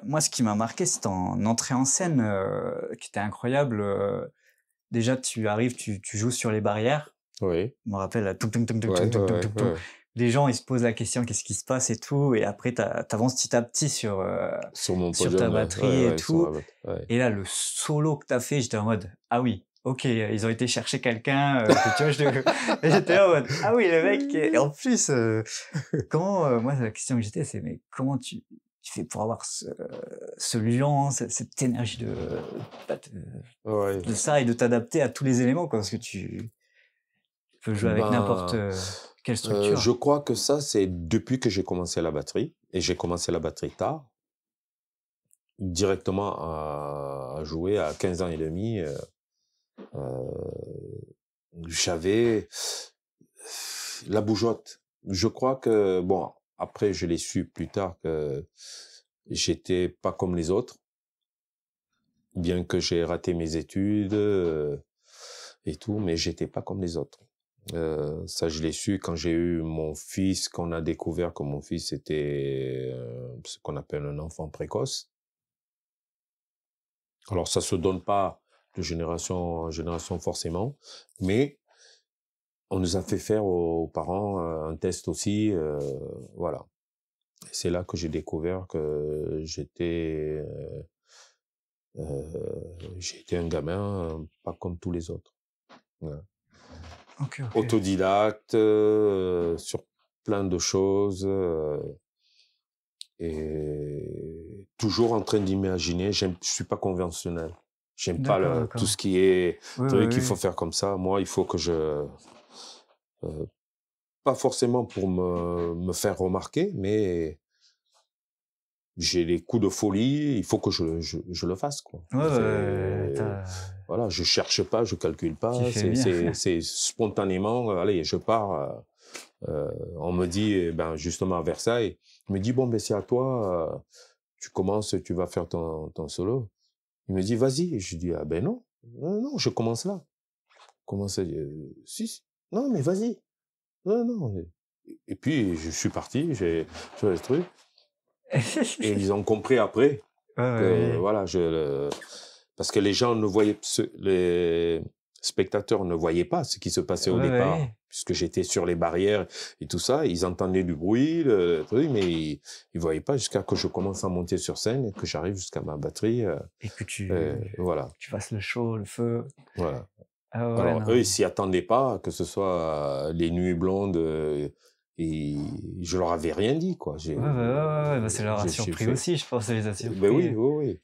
moi, ce qui m'a marqué, c'est ton entrée en scène qui était incroyable. Déjà, tu arrives, tu joues sur les barrières. Oui. Je me rappelle, là, toum, toum, toum, toum, Ouais, toum, ouais, toum, toum, ouais, toum, toum. ouais. Les gens, ils se posent la question, qu'est-ce qui se passe et tout. Et après, t'avances petit à petit Sur mon sur ta podium, là. batterie Ouais, et ouais, sur tout. ma batterie. Ouais. Et là, le solo que t'as fait, j'étais en mode, ah oui, ok, ils ont été chercher quelqu'un, que tu vois, et j'étais là en mode, ah oui, le mec, et en plus, moi, la question que j'étais, c'est, mais comment tu fais pour avoir ce lion, cette énergie Ouais. de ça et de t'adapter à tous les éléments, quoi, parce que tu peux jouer avec n'importe Ben, quelle je structure. crois que ça, c'est depuis que j'ai commencé la batterie. Et j'ai commencé la batterie tard. Directement à jouer à 15 ans et demi. J'avais la bougeotte. Je crois que, bon, après, je l'ai su plus tard que j'étais pas comme les autres, bien que j'ai raté mes études et tout, mais j'étais pas comme les autres. Ça, je l'ai su quand j'ai eu mon fils, qu'on a découvert que mon fils était ce qu'on appelle un enfant précoce. Alors, ça se donne pas de génération en génération forcément, mais on nous a fait faire aux parents un test aussi, voilà. C'est là que j'ai découvert que j'étais un gamin pas comme tous les autres. Voilà. Ok. Autodidacte sur plein de choses et toujours en train d'imaginer. Je suis pas conventionnel. J'aime pas tout ce D'accord. qui est Oui, truc qu'il faut oui. faire comme ça. Moi, il faut que pas forcément pour me faire remarquer, mais j'ai des coups de folie, il faut que je le fasse, quoi. Ouais, Voilà, je cherche pas, je calcule tu pas, fais bien. c'est spontanément, allez, je pars, on me dit, ben, justement à Versailles, il me dit, bon, ben, c'est à toi, tu commences, tu vas faire ton solo. Il me dit, vas-y. Je dis, ah ben non, non, je commence là. Commence, si, non, mais vas-y. Non, non. Et puis, je suis parti, j'ai fait le truc. Et ils ont compris après que, Ouais. voilà, parce que les gens ne voyaient, les spectateurs ne voyaient pas ce qui se passait au départ, Ouais. puisque j'étais sur les barrières et tout ça. Ils entendaient du bruit, le truc, mais ils voyaient pas jusqu'à que je commence à monter sur scène et que j'arrive jusqu'à ma batterie. Et que Voilà, tu fasses le show, le feu. voilà. Ah ouais, Alors eux, non. ils s'y attendaient pas, que ce soit les Nuits Blondes, et je leur avais rien dit, quoi. Bah, ça leur a J'ai surpris fait. aussi, je pense, ça les a Ben oui, surpris. oui, oui.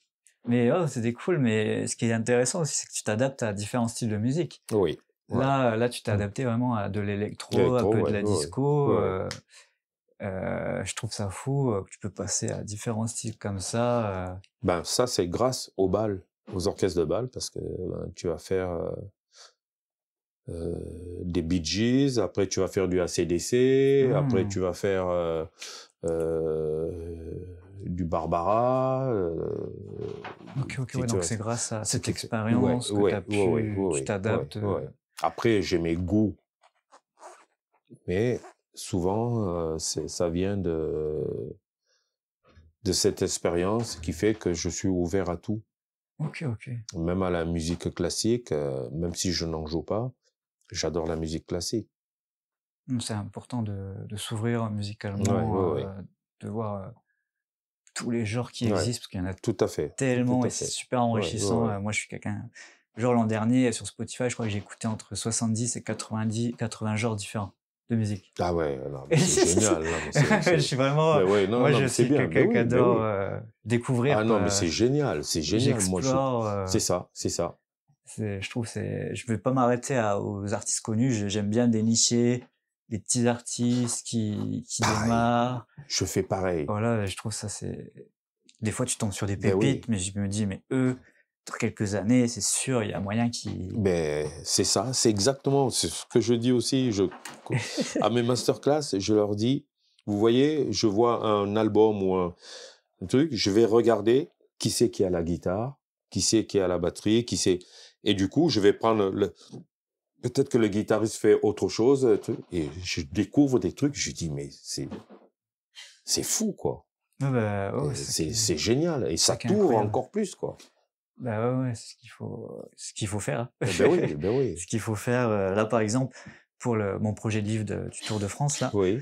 Mais c'était cool, mais ce qui est intéressant aussi, c'est que tu t'adaptes à différents styles de musique. Oui, ouais. Là, tu t'es adapté vraiment à de l'électro, un Électro, peu de ouais, la ouais, disco. ouais, ouais. Je trouve ça fou que tu peux passer à différents styles comme ça. Ben, ça, c'est grâce au bal, aux orchestres de bal, parce que ben, tu vas faire des Bee Gees, après tu vas faire du AC/DC, après tu vas faire du Barbara. Ok, Tu- ouais, tu donc vois, c'est grâce à cette ouais, expérience que tu as pu, tu ouais. t'adaptes. Après, j'ai mes goûts, mais souvent, ça vient de cette expérience qui fait que je suis ouvert à tout. Ok. Même à la musique classique, même si je n'en joue pas, j'adore la musique classique. C'est important de s'ouvrir Ouais, musicalement, ouais. de voir tous les genres qui Ouais, existent, parce qu'il y en a tout à fait, tout tellement à et c'est fait. super Ouais, enrichissant. ouais. Moi, je suis quelqu'un. Genre l'an dernier, sur Spotify, je crois que j'ai écouté entre 70 et 80 genres différents de musique. Ah ouais, non, mais c'est génial, non, mais Je suis vraiment. ben ouais, non, Moi, non, je mais c'est suis bien, ben quelqu'un qui oui, ben adore oui. découvrir, Ah non, mais quoi. c'est génial, moi, J'explore. c'est ça, c'est ça. Je trouve je vais pas m'arrêter aux artistes connus. J'aime bien dénicher des petits artistes qui Pareil, démarrent. je fais pareil. Voilà, je trouve ça des fois tu tombes sur des Ben oui, pépites, mais je me dis mais eux, dans quelques années, c'est sûr, il y a moyen qu'ils. ben c'est ça, c'est exactement, c'est ce que je dis aussi, à mes masterclass, je leur dis, vous voyez, je vois un album ou un truc, je vais regarder qui c'est qui a la guitare, qui c'est qui a la batterie, et du coup, je vais prendre peut-être que le guitariste fait autre chose, et je découvre des trucs, je dis, mais c'est fou, quoi. Ouais, bah, ouais, Et c'est génial. Et c'est ça ça qui est t'ouvre incroyable. encore plus, quoi. Bah ouais, c'est ce qu'il faut faire. Eh ben oui, ben oui. Ce qu'il faut faire. Là, par exemple, pour mon projet de livre du Tour de France, là, Oui,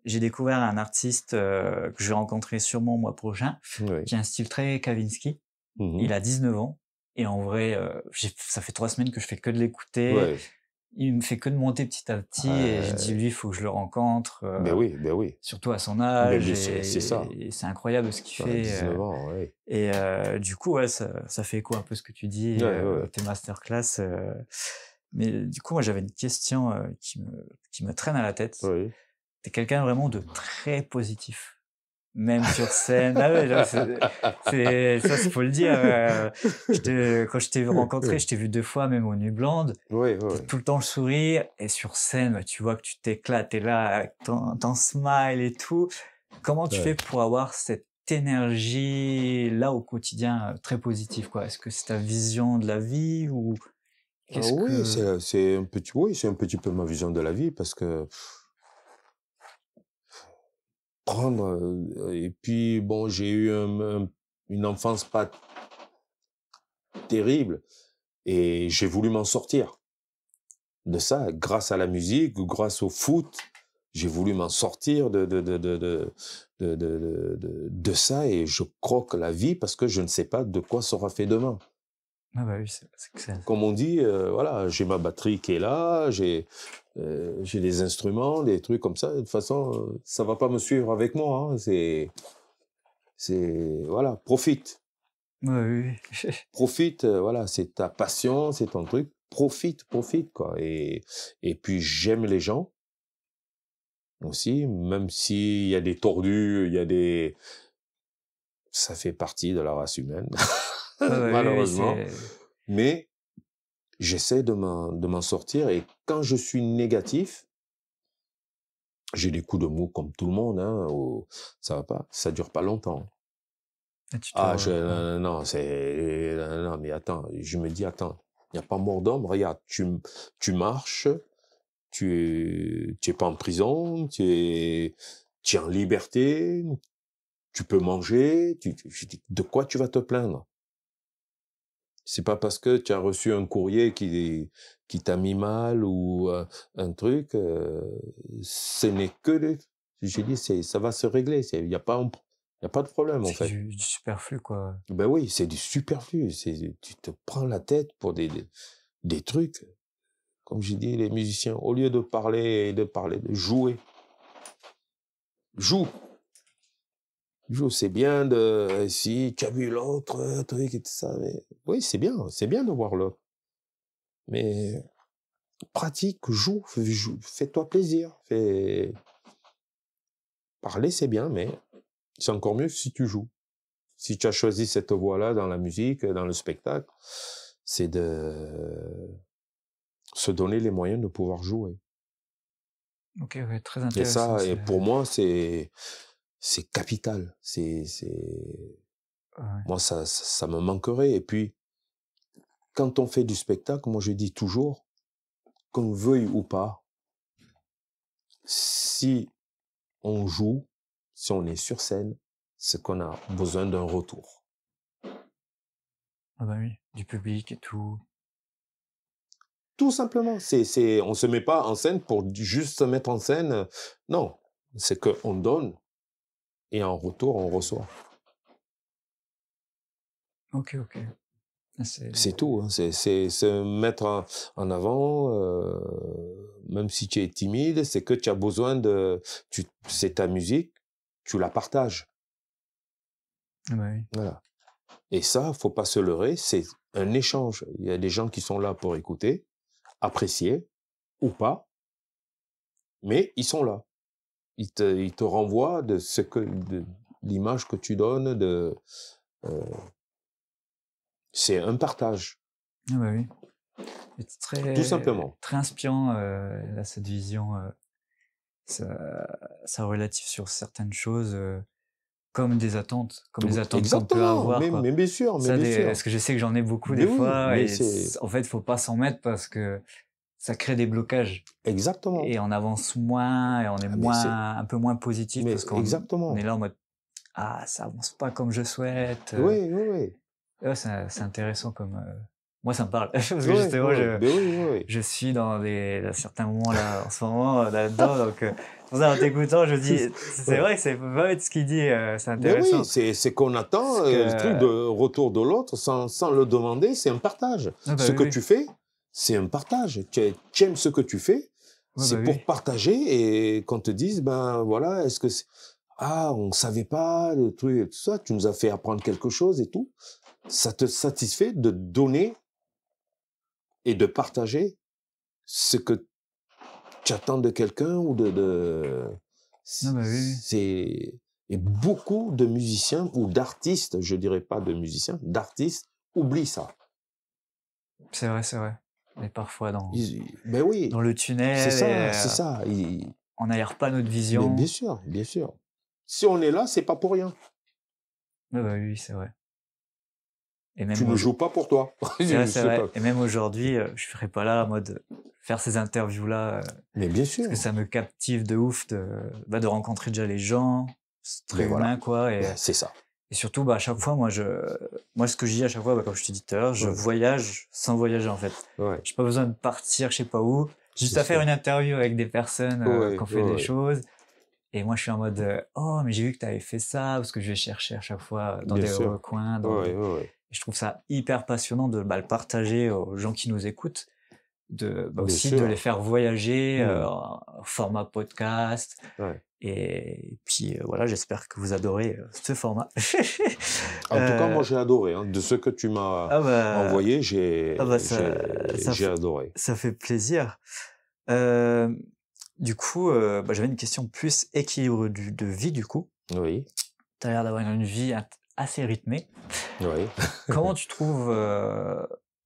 j'ai découvert un artiste que je vais rencontrer sûrement le mois prochain, oui. qui a un style très Kavinsky. Mhm. Il a 19 ans. Et en vrai, ça fait 3 semaines que je fais que de l'écouter. Ouais. Il me fait que de monter petit à petit. Et je dis, lui, il faut que je le rencontre. Ben oui, ben oui. Surtout à son Ben, âge. c'est ça. Et c'est incroyable ce qu'il Ouais, fait. 19 ans, oui. Et du coup, ouais, ça fait écho un peu ce que tu dis, Ouais, ouais. tes masterclass. Mais du coup, moi, j'avais une question qui me traîne à la tête. Oui. T'es quelqu'un vraiment de très positif, même sur scène. Ah ouais, non, ça, faut le dire. Quand je t'ai rencontré, je t'ai vu 2 fois, même aux Nuits Blandes. Oui, T'as oui. tout le temps le sourire, et sur scène, bah, tu vois que tu t'éclates, t'es là avec ton smile et tout. Comment tu fais Ouais. pour avoir cette énergie là au quotidien très positive, quoi? Est-ce que c'est ta vision de la vie ou Ah qu'est-ce oui, que. c'est un petit peu ma vision de la vie parce que prendre, et puis bon, j'ai eu une enfance pas terrible et j'ai voulu m'en sortir de ça grâce à la musique ou grâce au foot. J'ai voulu m'en sortir de ça et je croque la vie parce que je ne sais pas de quoi sera fait demain. Ah bah oui, c'est que c'est. Comme on dit, voilà, j'ai ma batterie qui est là, j'ai des instruments, des trucs comme ça. De toute façon, ça va pas me suivre avec moi. Hein. Voilà, profite. Ouais, oui, oui. Profite, voilà, c'est ta passion, c'est ton truc. Profite, quoi. Et puis, j'aime les gens aussi, même s'il y a des tordus, ça fait partie de la race humaine, Ouais, ouais, oui, oui, malheureusement. Mais j'essaie de m'en sortir et quand je suis négatif, j'ai des coups de mou comme tout le monde, hein, ça va pas, ça dure pas longtemps. tu te. Ah, Ouais. non, non, mais attends, je me dis, attends, il n'y a pas mort d'homme, regarde, tu marches, tu es pas en prison, tu es en liberté, tu peux manger, je dis, de quoi tu vas te plaindre? C'est pas parce que tu as reçu un courrier qui t'a mis mal ou un truc, ce n'est que j'ai dit, ça va se régler, il y a pas de problème, en C'est fait. du superflu, quoi. Ben oui, c'est du superflu. Tu te prends la tête pour des trucs. Comme j'ai dit, les musiciens, au lieu de parler, de jouer. Joue. Joue, c'est bien si tu as vu l'autre, truc et tout ça. Mais, oui, c'est bien de voir l'autre. Mais pratique, joue, fais-toi plaisir. Parler, c'est bien, mais c'est encore mieux si tu joues. Si tu as choisi cette voie-là dans la musique, dans le spectacle, c'est de se donner les moyens de pouvoir jouer. Ok, ouais, très Et intéressant. ça, et pour moi, c'est capital. Ouais. Moi, ça me manquerait. Et puis, quand on fait du spectacle, moi, je dis toujours, qu'on veuille ou pas, si on joue, si on est sur scène, c'est qu'on a besoin d'un retour. Ah bah oui, du public et tout. Tout simplement. On se met pas en scène pour juste se mettre en scène. Non. C'est qu'on donne et en retour, on reçoit. Ok. Ah, C'est tout. Hein. C'est se mettre en avant, même si tu es timide, c'est que tu as besoin c'est ta musique, tu la partages. Ah bah oui. Voilà. Et ça, faut pas se leurrer, c'est un échange. Il y a des gens qui sont là pour écouter, apprécier ou pas, mais ils sont là. Ils te renvoient de l'image que tu donnes, c'est un partage. Ah bah oui. C'est Tout simplement. très inspirant, là, cette vision, ça relative sur certaines choses, comme des attentes qu'on peut Exactement, avoir, quoi. mais bien sûr, mais Ça, bien sûr. parce que je sais que j'en ai beaucoup Mais des oui, fois mais et en fait, faut pas s'en mettre parce que ça crée des blocages Exactement. et on avance moins et on est un peu moins positif parce qu'on exactement. est là en mode ah ça avance pas comme je souhaite. Oui. Ouais, c'est intéressant comme moi ça me parle parce que Oui, justement oui. je suis dans certains moments là en ce moment là-dedans donc pour ça en t'écoutant je dis c'est vrai que c'est pas être ce qu'il dit c'est intéressant. Oui, c'est qu'on attend le truc de retour de l'autre sans le demander, c'est un partage. Ah bah ce que oui. tu fais, c'est un partage. Tu aimes ce que tu fais, c'est bah pour oui. partager et qu'on te dise ben voilà, est-ce que on savait pas le truc et tout ça, tu nous as fait apprendre quelque chose et tout. Ça te satisfait de donner et de partager ce que tu attends de quelqu'un ou Ah bah oui. et beaucoup de musiciens ou d'artistes, je dirais pas de musiciens, d'artistes oublient ça. C'est vrai. Mais parfois Ben oui, dans le tunnel c'est ça. on n'aère pas notre vision. Mais bien sûr. Si on est là, c'est pas pour rien. Ah bah oui, c'est vrai. Et même Tu ne joues pas pour toi. c'est vrai. Et même aujourd'hui, je serais pas là en mode faire ces interviews-là. Mais bien sûr. Parce que ça me captive de ouf de rencontrer déjà les gens. C'est très humain, quoi. Et c'est ça. Et surtout, à chaque fois, moi, ce que je dis à chaque fois, comme je t'ai dit tout à l'heure, je voyage sans voyager, en fait. Ouais. J'ai pas besoin de partir, je sais pas où. Juste à faire une interview avec des personnes qui ont fait des choses. Et moi, je suis en mode, oh, mais j'ai vu que tu avais fait ça, parce que je vais chercher à chaque fois dans des recoins. Et je trouve ça hyper passionnant de le partager aux gens qui nous écoutent, aussi de les faire voyager en format podcast. Ouais. Et puis voilà, j'espère que vous adorez ce format. En tout cas, moi j'ai adoré. Hein. De ce que tu m'as envoyé, j'ai adoré. Ça fait plaisir. Du coup, j'avais une question plus équilibre de vie, du coup. Oui. Tu as l'air d'avoir une vie assez rythmée. Oui. Comment tu trouves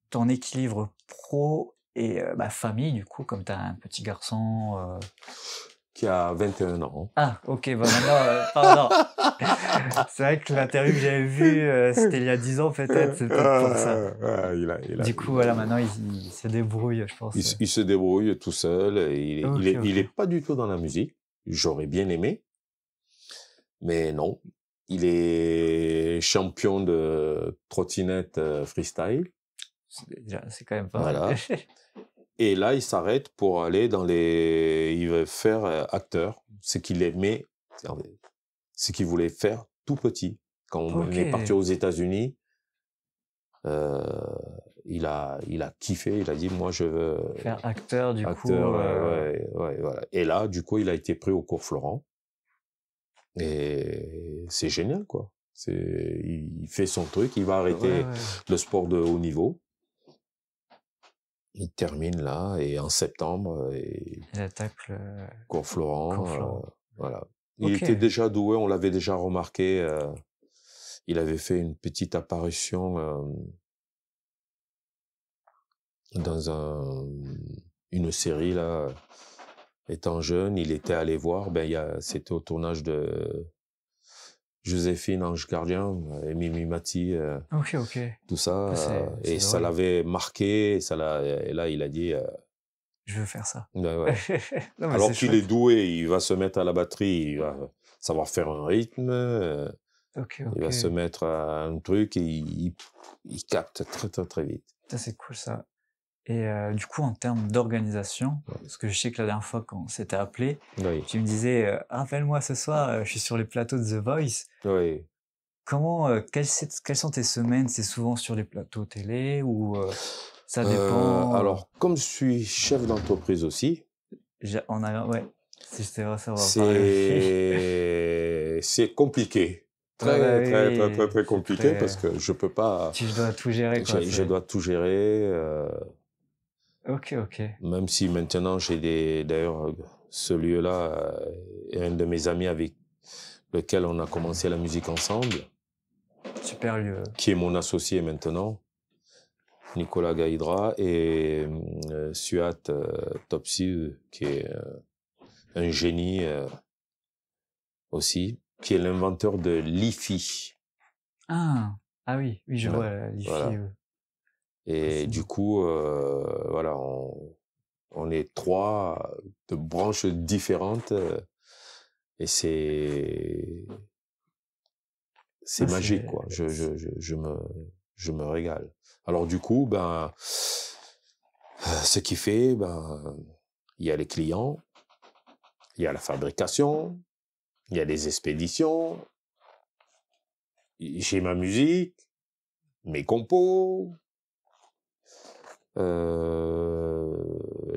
ton équilibre pro et famille, du coup, comme tu as un petit garçon qui a 21 ans. Ah, ok, maintenant, pardon. C'est vrai que l'interview que j'avais vue, c'était il y a 10 ans peut-être, c'est peut-être pour ça. Du coup, voilà, maintenant, il se débrouille, je pense. Il se débrouille tout seul, il est pas du tout dans la musique. J'aurais bien aimé, mais non. Il est champion de trottinette freestyle. C'est quand même pas mal. Voilà. Et là, il s'arrête pour aller il va faire acteur. Ce qu'il aimait, ce qu'il voulait faire tout petit. Quand on est parti aux États-Unis, il a kiffé. Il a dit, moi, je veux faire acteur, du coup. Voilà. Et là, du coup, il a été pris au cours Florent. Et c'est génial, quoi. Il fait son truc. Il va arrêter le sport de haut niveau. Il termine là, et en septembre, il attaque le cours Florent. Voilà. Il était déjà doué, on l'avait déjà remarqué. Il avait fait une petite apparition dans une série là. Étant jeune, il était allé voir. C'était au tournage de Joséphine Ange Gardien, et Mimi Mati, Ok, ok. tout ça. Ah, c'est Et ça drôle. l'avait marqué. Et là, il a dit, Je veux faire ça. ouais, ouais. Non, mais Alors c'est qu'il est chouette. doué, il va se mettre à la batterie, il va savoir faire un rythme, Ok, il ok. va se mettre à un truc et il capte très, très, très vite. Ça, c'est cool, ça. Et du coup, en termes d'organisation, parce que je sais que la dernière fois, quand on s'était appelé, Oui, tu me disais, rappelle-moi ce soir, je suis sur les plateaux de The Voice. oui. Comment, quelles sont tes semaines? C'est souvent sur les plateaux télé ou ça dépend? Alors, comme je suis chef d'entreprise aussi, On a, ouais, si c'était vrai, ça va parler aussi. c'est compliqué. Ouais, bah Très, oui, très, très, très, oui, très c'est compliqué très. parce que je peux pas, Tu dois tout gérer, quoi. je dois tout gérer, Ok, ok. même si maintenant d'ailleurs, ce lieu-là est un de mes amis avec lequel on a commencé la musique ensemble, Super lieu. qui est mon associé maintenant, Nicolas Gaïdra, et Suat Topsi, qui est un génie aussi, qui est l'inventeur de l'IFI. Ah, ah oui, oui, je vois Voilà, l'IFI. voilà. Et du coup, voilà, on est trois de branches différentes et c'est Ah, magique, quoi. Je me régale. Alors du coup, ben, ce qui fait, ben, il y a les clients, il y a la fabrication, il y a les expéditions, j'ai ma musique, mes compos,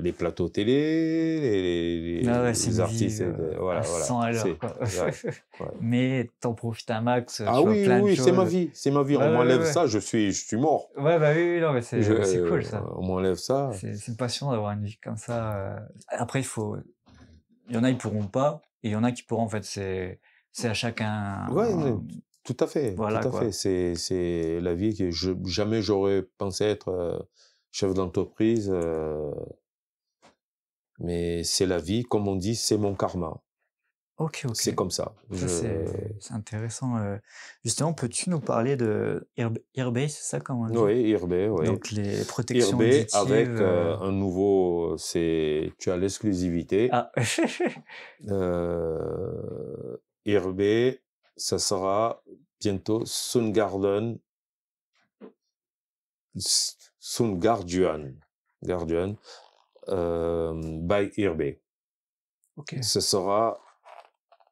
les plateaux télé, ah ouais, c'est les une vie artistes, à voilà, voilà. 100 à l'heure, C'est, quoi. ouais, ouais. Mais t'en profites un max, Ah tu vois oui, plein de oui, oui, c'est ma choses. vie, c'est ma vie. Ouais, On ouais, ouais, m'enlève ouais. ça, je suis mort. Ouais, bah oui, oui, non, mais c'est cool, ça. On m'enlève ça. C'est une passion d'avoir une vie comme ça. Après, il y en a, ils pourront pas, et il y en a qui pourront, en fait, c'est à chacun, Ouais, mais tout à fait, tout voilà, à fait. quoi. C'est la vie que jamais j'aurais pensé être chef d'entreprise, mais c'est la vie, comme on dit, c'est mon karma. Ok, ok. C'est comme ça. Ça, c'est intéressant. Justement, peux-tu nous parler de Airbase, c'est ça, comme on dit? Oui, Irbé, oui. Donc, les protections Irbé avec auditives. un nouveau, tu as l'exclusivité. Ah, Irbé, ça sera bientôt Guardian, by Irbé. ok. Ce sera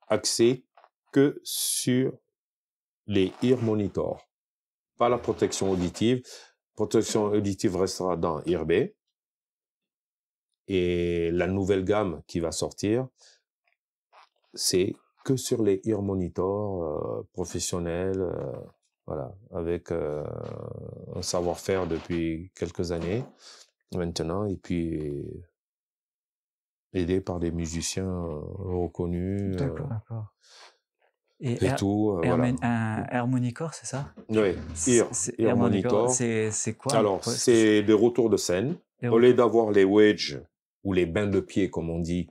axé que sur les ear monitors, pas la protection auditive. Protection auditive restera dans Irbé. Et la nouvelle gamme qui va sortir, c'est que sur les ear monitors professionnels, voilà, avec un savoir-faire depuis quelques années maintenant, et puis aidé par des musiciens reconnus D'accord, d'accord. Et et tout, voilà. Un harmonicor, c'est ça? Oui, ear Harmonicor, monitor. c'est quoi? Alors, c'est des retours de scène. Les Au lieu retours d'avoir les wedges ou les bains de pied, comme on dit,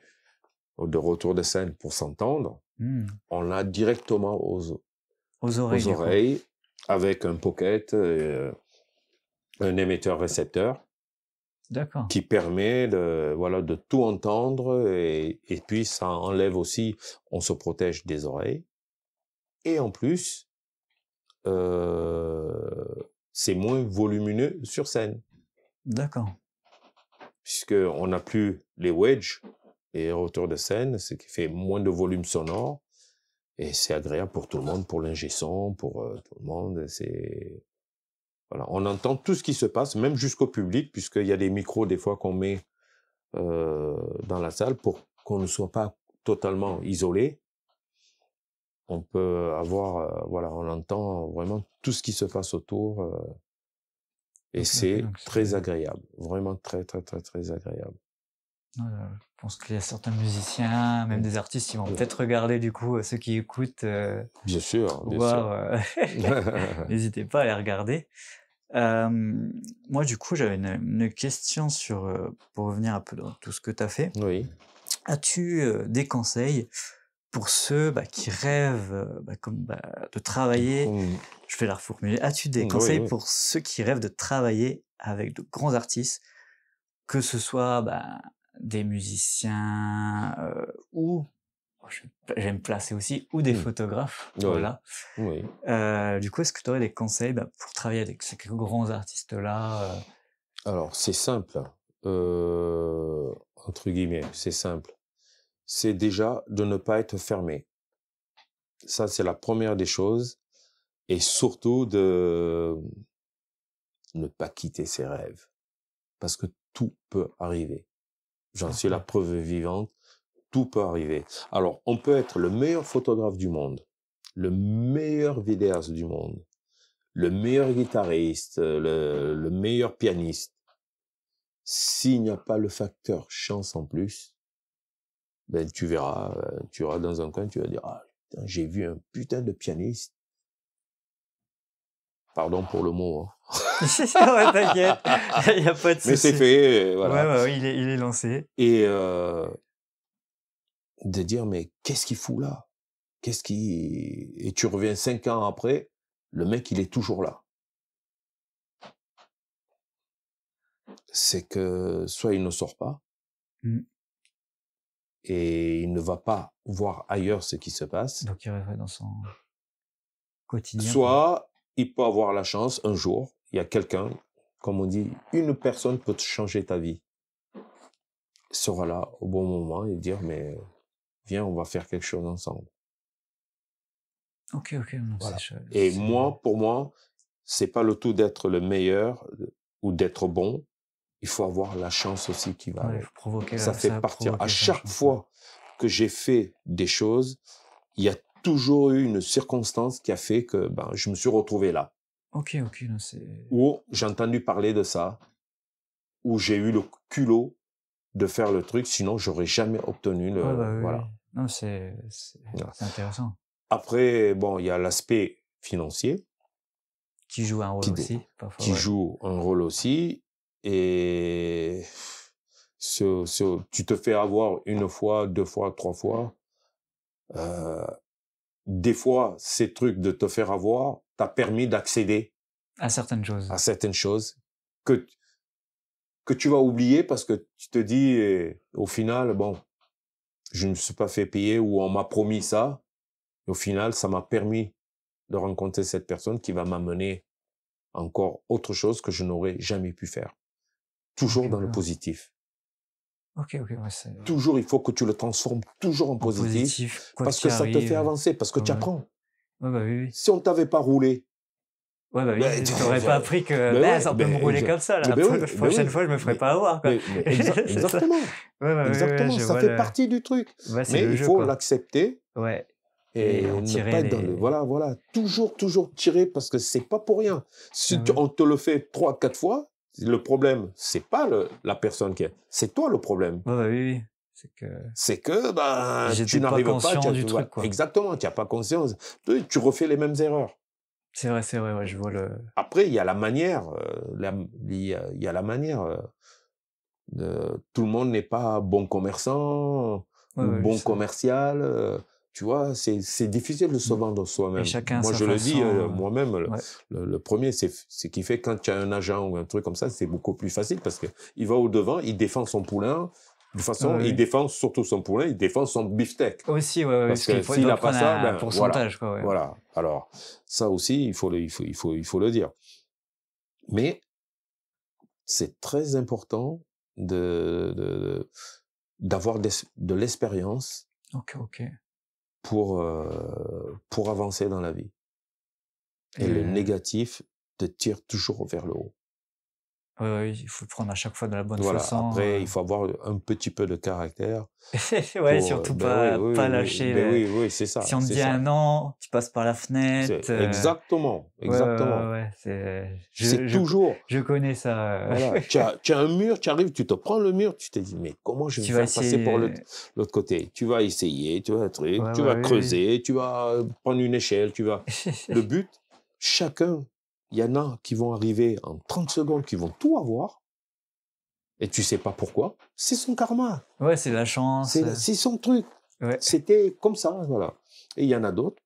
de retour de scène pour s'entendre, Hmm. on a directement Aux oreilles, aux du coup. oreilles avec un pocket, un émetteur-récepteur D'accord. qui permet voilà, de tout entendre et puis ça enlève aussi, on se protège des oreilles. Et en plus, c'est moins volumineux sur scène, D'accord. puisqu'on n'a plus les wedges et retours de scène, ce qui fait moins de volume sonore. Et c'est agréable pour tout le monde, pour l'ingé son, pour tout le monde. Voilà, on entend tout ce qui se passe, même jusqu'au public, puisqu'il y a des micros des fois qu'on met dans la salle pour qu'on ne soit pas totalement isolé. On peut avoir, voilà, on entend vraiment tout ce qui se passe autour et Ok, c'est donc très agréable, vraiment très, très, très, très agréable. je pense qu'il y a certains musiciens, même des artistes, qui vont peut-être regarder, du coup, ceux qui écoutent, Bien sûr, bien sûr. voir. N'hésitez pas à les regarder. Moi, du coup, j'avais une question pour revenir un peu dans tout ce que tu as fait. Oui. As-tu des conseils pour ceux qui rêvent de travailler, Mmh. je vais la reformuler. As-tu des Oui, conseils oui. pour ceux qui rêvent de travailler avec de grands artistes, que ce soit des musiciens ou, je vais me placer aussi, ou des Mmh. photographes, Oui, voilà. oui. Du coup, est-ce que tu aurais des conseils pour travailler avec ces grands artistes-là Alors, c'est simple, entre guillemets, c'est simple. C'est déjà de ne pas être fermé. Ça, c'est la première des choses. Et surtout de ne pas quitter ses rêves. Parce que tout peut arriver. J'en suis la OK. preuve vivante. Tout peut arriver. Alors, on peut être le meilleur photographe du monde, le meilleur vidéaste du monde, le meilleur guitariste, le meilleur pianiste. S'il n'y a pas le facteur chance en plus, ben tu verras dans un coin, tu vas dire, ah, putain, j'ai vu un putain de pianiste. Pardon pour le mot, hein. Ouais, t'inquiète, il y a pas de Mais c'est souci. fait, Ouais, voilà. ouais, il est lancé. Et de dire, mais qu'est-ce qu'il fout là? Et tu reviens 5 ans après, le mec, il est toujours là. C'est que soit il ne sort pas, Mmh. et il ne va pas voir ailleurs ce qui se passe, Donc il rêverait dans son quotidien, quoi. soit il peut avoir la chance, un jour, il y a quelqu'un, comme on dit, une personne peut changer ta vie. Il sera là au bon moment et dire, mais viens, on va faire quelque chose ensemble. OK, non, Voilà. c'est Et moi, pour moi, c'est pas le tout d'être le meilleur ou d'être bon. Il faut avoir la chance aussi qui va ouais, il avec. faut provoquer Ça fait partir. À provoquer sa chaque chance, ouais. fois que j'ai fait des choses, il y a toujours eu une circonstance qui a fait que je me suis retrouvé là. OK, non, c'est Ou j'ai entendu parler de ça, ou j'ai eu le culot de faire le truc, sinon j'aurais jamais obtenu le... ouais, oui, Voilà. oui. Non, Voilà. c'est intéressant. Après, bon, il y a l'aspect financier Qui joue un rôle qui, aussi, parfois, qui ouais. joue un rôle aussi. Et tu te fais avoir une fois, 2 fois, 3 fois. Des fois, ces trucs de te faire avoir t'a permis d'accéder À certaines choses. à certaines choses que, que tu vas oublier parce que tu te dis, au final, bon, je ne me suis pas fait payer ou on m'a promis ça. Et au final, ça m'a permis de rencontrer cette personne qui va m'amener encore autre chose que je n'aurais jamais pu faire. Toujours OK, dans le ouais. positif. OK, ouais, c'est Toujours, il faut que tu le transformes toujours en en positif positif, quoi parce qu'il que ça te fait arrive. avancer, parce que Ouais, tu ouais. apprends. Ouais, oui. Si on t'avait pas roulé, Ouais, ben, oui, t'aurais pas appris que, ouais, ça peut me rouler comme ça, là, la oui, prochaine fois, je me ferai pas avoir, quoi. C'est ça. exactement, Ouais, exactement, je ça vois fait partie du truc. c'est Mais le il jeu, faut quoi. l'accepter Ouais, et et en ne tirer pas être dans les voilà, toujours tirer parce que c'est pas pour rien. Si ouais. on te le fait 3, 4 fois, le problème, c'est pas la personne c'est toi le problème. Ouais, oui. C'est que, J'étais tu pas n'arrives pas, conscient du voilà, truc, quoi. exactement, tu as pas conscience. Tu refais les mêmes erreurs. C'est vrai, ouais, je vois le Après, il y a la manière, il y a la manière. Tout le monde n'est pas bon commerçant ou oui, bon ça commercial. Tu vois, c'est difficile de se mmh vendre et soi-même. chacun a Moi, sa je le dis façon, moi-même, ouais. le premier, c'est qui fait quand tu as un agent ou un truc comme ça, c'est beaucoup plus facile parce que il va au devant, il défend son poulain. De toute façon, il Oui. défend surtout son poulain, il défend son beefsteak. Aussi, ouais, Parce parce qu'il que faut il s'il doit a pas prendre ça, un voilà, pourcentage, quoi, ouais. voilà. Alors ça aussi, il faut le dire. Mais c'est très important de d'avoir de l'expérience OK pour avancer dans la vie. et Et le négatif te tire toujours vers le haut. ouais, il faut le prendre à chaque fois de la bonne Voilà. façon, Après, il faut avoir un petit peu de caractère ouais, pour, surtout oui, pas oui, lâcher le oui, c'est ça, si on te c'est dit un ça. non, tu passes par la C'est fenêtre, exactement, exactement. ouais, c'est C'est toujours, je connais ça, voilà, tu as un mur, tu arrives, tu te prends le mur, tu te dis, mais comment je vais tu me vas faire passer pour essayer l'autre côté? Tu vas essayer, tu vas un truc, tu vas ouais, oui. creuser, tu vas prendre une échelle, le but, chacun, il y en a qui vont arriver en 30 secondes, qui vont tout avoir, et tu sais pas pourquoi. C'est son karma. Ouais, c'est la chance, C'est son truc. Ouais. C'était comme ça, voilà. Et il y en a d'autres,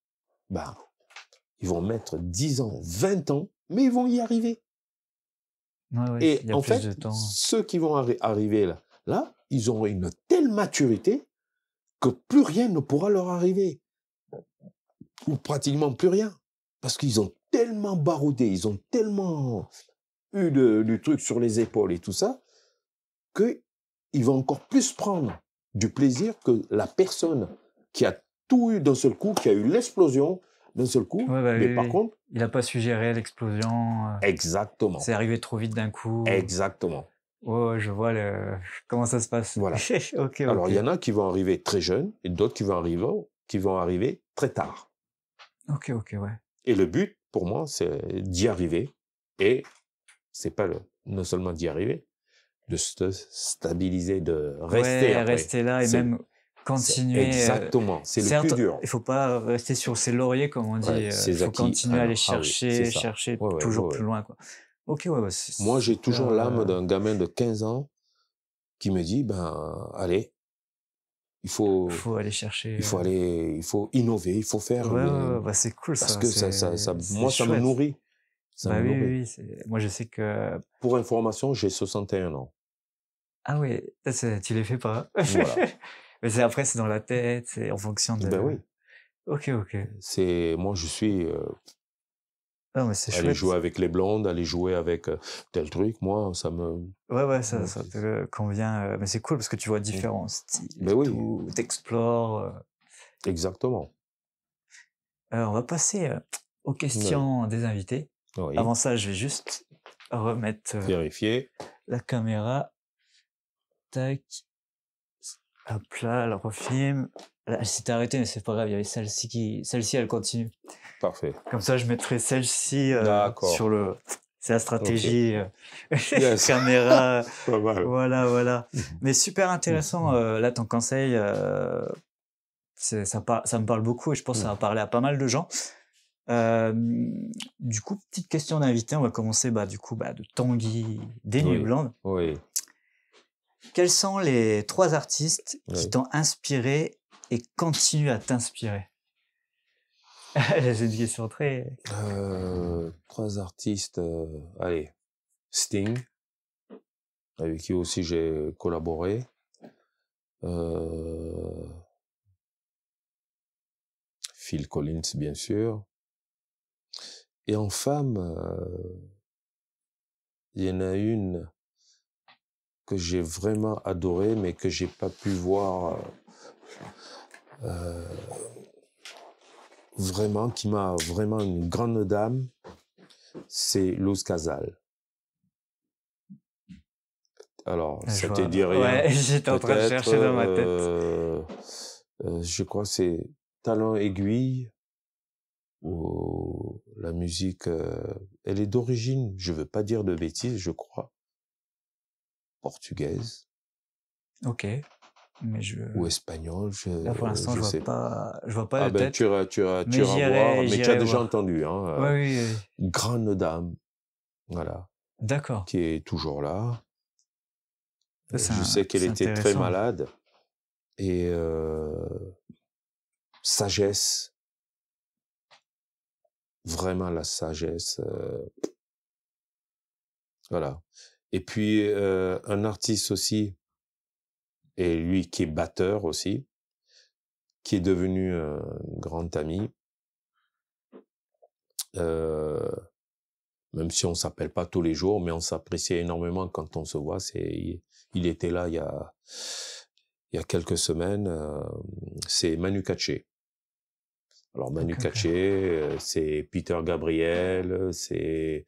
ben, ils vont mettre 10 ans, 20 ans, mais ils vont y arriver. Ouais, Et il y a en plus fait, de temps. ceux qui vont arriver là, ils auront une telle maturité que plus rien ne pourra leur arriver. Ou pratiquement plus rien. Parce qu'ils ont tellement baroudé, ils ont tellement eu du truc sur les épaules et tout ça, qu'ils vont encore plus prendre du plaisir que la personne qui a tout eu d'un seul coup, qui a eu l'explosion d'un seul coup. Ouais, bah, Mais oui, par oui. contre, Il n'a pas su gérer l'explosion. exactement. C'est arrivé trop vite d'un coup. Exactement. Ouais, je vois comment ça se passe. Voilà. Ok. Alors, il y en a qui vont arriver très jeunes et d'autres qui vont arriver très tard. Ok, ouais. Et le but, pour moi, c'est d'y arriver. Et c'est pas non seulement d'y arriver, de se stabiliser, de rester après. Rester là et même continuer. Exactement, c'est le plus dur. Il faut pas rester sur ses lauriers, comme on dit. Il faut continuer à aller chercher toujours plus loin, quoi. Ok, ouais. Moi, j'ai toujours l'âme d'un gamin de 15 ans qui me dit, ben, allez, il faut aller chercher. Il faut innover, il faut faire. Bah, c'est cool, parce ça. que moi, ça me nourrit. Oui. Moi, je sais que... Pour information, j'ai 61 ans. Ah oui, tu les fais pas. Voilà. Mais après, c'est dans la tête, c'est en fonction de... Ben oui. Ok. Moi, je suis... Non, mais c'est chouette. aller jouer avec les blondes, aller jouer avec tel truc, moi, ça me... Ouais, ça te convient. Mais c'est cool parce que tu vois différents styles. Ben oui. T'explores. Exactement. Alors, on va passer aux questions des invités. Oui. Avant ça, je vais juste remettre vérifier la caméra. Tac. Hop là, elle refilme. Elle s'était arrêtée, mais c'est pas grave, il y avait celle-ci, elle continue. Parfait. Comme ça, je mettrai celle-ci sur le... C'est la stratégie caméra. Pas mal. Voilà. Mais super intéressant, là, ton conseil, ça me parle beaucoup et je pense que ça va parler à pas mal de gens. Du coup, petite question d'invité, on va commencer de Tanguy des Nuits Blondes. Oui. Quels sont les 3 artistes qui t'ont inspiré et continuent à t'inspirer? C'est une question très... 3 artistes, allez, Sting, avec qui aussi j'ai collaboré. Phil Collins, bien sûr. Et en femme, il y en a une que j'ai vraiment adorée, mais que j'ai pas pu voir vraiment, qui m'a vraiment une grande dame, c'est Luz Casal. Alors, ça te dit rien. Ouais, j'étais en train de chercher dans ma tête. Je crois que c'est Talon Aiguille, ou la musique, elle est d'origine, je veux pas dire de bêtises, je crois, portugaise. Ok. Mais ou espagnol, là, pour l'instant, je vois pas ah de ben, tête. tu iras voir, mais tu as déjà entendu, hein. Oui. Grande dame, voilà. D'accord. Qui est toujours là. Je sais qu'elle était très malade. Et sagesse. Vraiment la sagesse. Voilà. Et puis, un artiste aussi, et lui qui est batteur aussi, qui est devenu un grand ami. Même si on s'appelle pas tous les jours, mais on s'appréciait énormément quand on se voit. Il était là il y a quelques semaines. C'est Manu Katché. Alors Manu Katché, c'est Peter Gabriel, c'est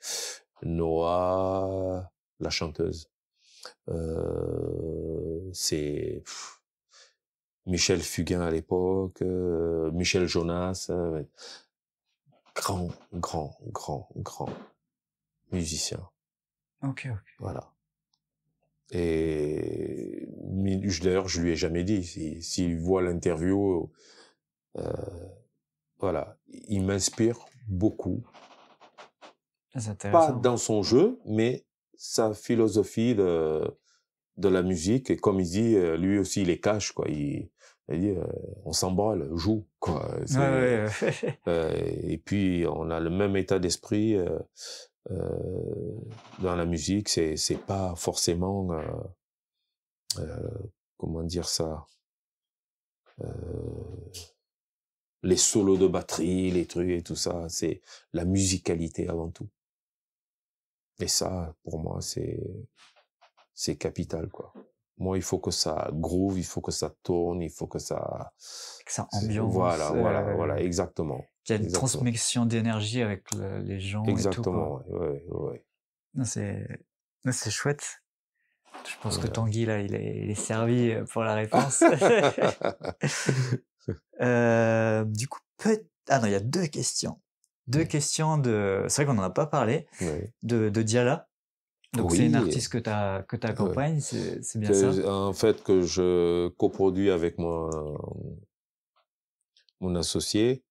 Noah, la chanteuse. C'est Michel Fugain à l'époque, Michel Jonas. Grand musicien. Ok. Voilà. Et d'ailleurs, je lui ai jamais dit. S'il voit l'interview, voilà, il m'inspire beaucoup. Pas dans son jeu, mais sa philosophie de la musique. Et comme il dit, lui aussi, il est cash, quoi. Elle dit, on s'emballe, joue, quoi. Ouais, Et puis, on a le même état d'esprit dans la musique. C'est pas forcément, comment dire ça, les solos de batterie, les trucs et tout ça. C'est la musicalité avant tout. Et ça, pour moi, c'est capital, quoi. Moi, il faut que ça groove, il faut que ça tourne, il faut que ça... que ça ambiance. Voilà, exactement. Qu'il y a une transmission d'énergie avec les gens exactement, et tout. Ouais. Non, c'est chouette. Je pense que Tanguy, là, il est servi pour la réponse. Du coup, ah non, il y a deux questions. Questions de... C'est vrai qu'on n'en a pas parlé. De Diala. Donc, c'est une artiste que t'accompagnes, c'est bien ça? En fait, que je coproduis avec mon associé,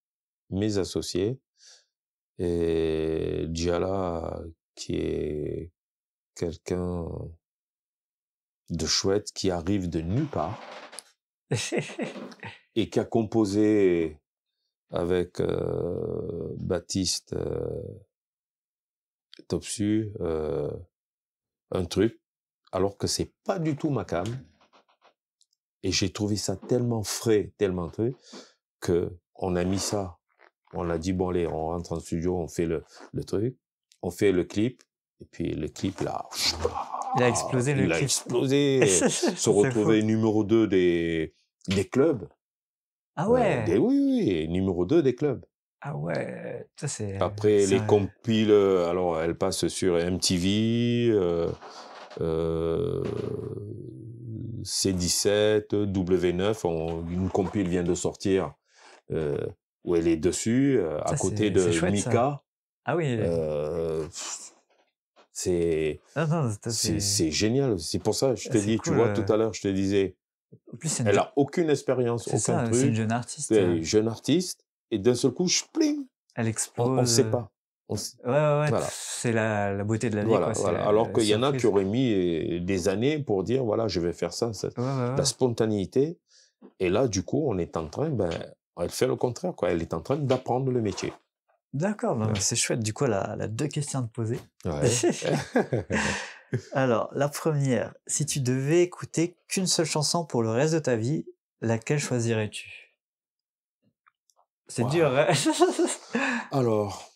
mes associés, et Diala, qui est quelqu'un de chouette, qui arrive de nulle part, et qui a composé avec Baptiste Topsu un truc, alors que c'est pas du tout ma cam. Et j'ai trouvé ça tellement frais, tellement truc, que on a mis ça. On a dit, bon, allez, on rentre en studio, on fait le truc, on fait le clip, et puis le clip, là, il a explosé, il a explosé, se retrouver numéro 2 des clubs. Ah ouais? Oui, numéro 2 des clubs. Ah ouais, ça c'est... Après, les compiles, alors, elles passent sur MTV, C17, W9, une compile vient de sortir, où elle est dessus, à côté de chouette, Mika. Ça. Ah oui. C'est génial. C'est pour ça, je te dis, cool, tu vois, tout à l'heure, je te disais, en plus, elle a aucune expérience, aucun truc. C'est une jeune artiste. C'est une jeune artiste, et d'un seul coup, spling, elle explose. On ne sait pas. Ouais. Voilà. C'est la beauté de la vie. Voilà. Alors qu'il y en a qui auraient mis des années pour dire, voilà, je vais faire ça. La spontanéité. Et là, du coup, on est en train, elle fait le contraire, quoi. Elle est en train d'apprendre le métier. D'accord, c'est chouette. Du coup, elle a deux questions à te poser. Ouais. Alors, la première, si tu devais écouter qu'une seule chanson pour le reste de ta vie, laquelle choisirais-tu? C'est dur, hein? Alors,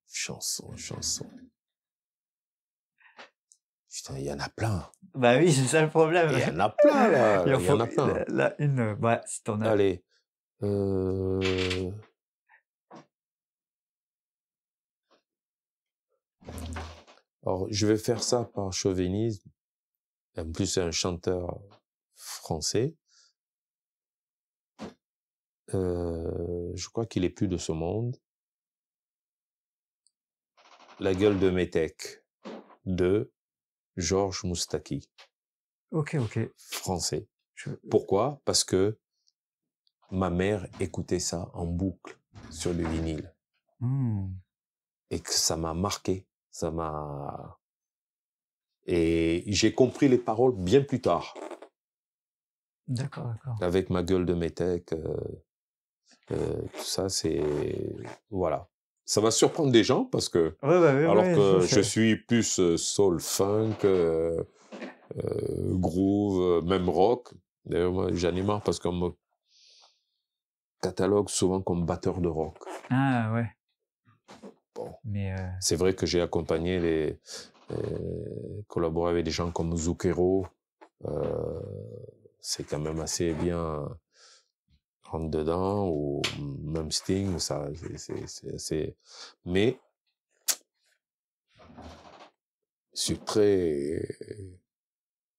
chanson. Putain, il y en a plein. Bah oui, c'est ça le problème. Il y en a plein, là. Il y en a plein. Si t'en as. Allez. Alors, je vais faire ça par chauvinisme. En plus, c'est un chanteur français. Je crois qu'il est plus de ce monde. La gueule de Métèque, de Georges Moustaki. Ok. Français. Pourquoi? Parce que ma mère écoutait ça en boucle sur le vinyle. Et que ça m'a marqué. Et j'ai compris les paroles bien plus tard. D'accord. Avec ma gueule de Métèque, tout ça, c'est... Voilà. Ça va surprendre des gens parce que... je suis plus soul, funk, groove, même rock. D'ailleurs, moi, j'en ai marre parce qu'on me catalogue souvent comme batteur de rock. Ah ouais. Bon. C'est vrai que j'ai accompagné collaboré avec des gens comme Zucchero. C'est quand même assez bien rentre dedans, ou même Sting, ça, c'est... Mais, je suis très...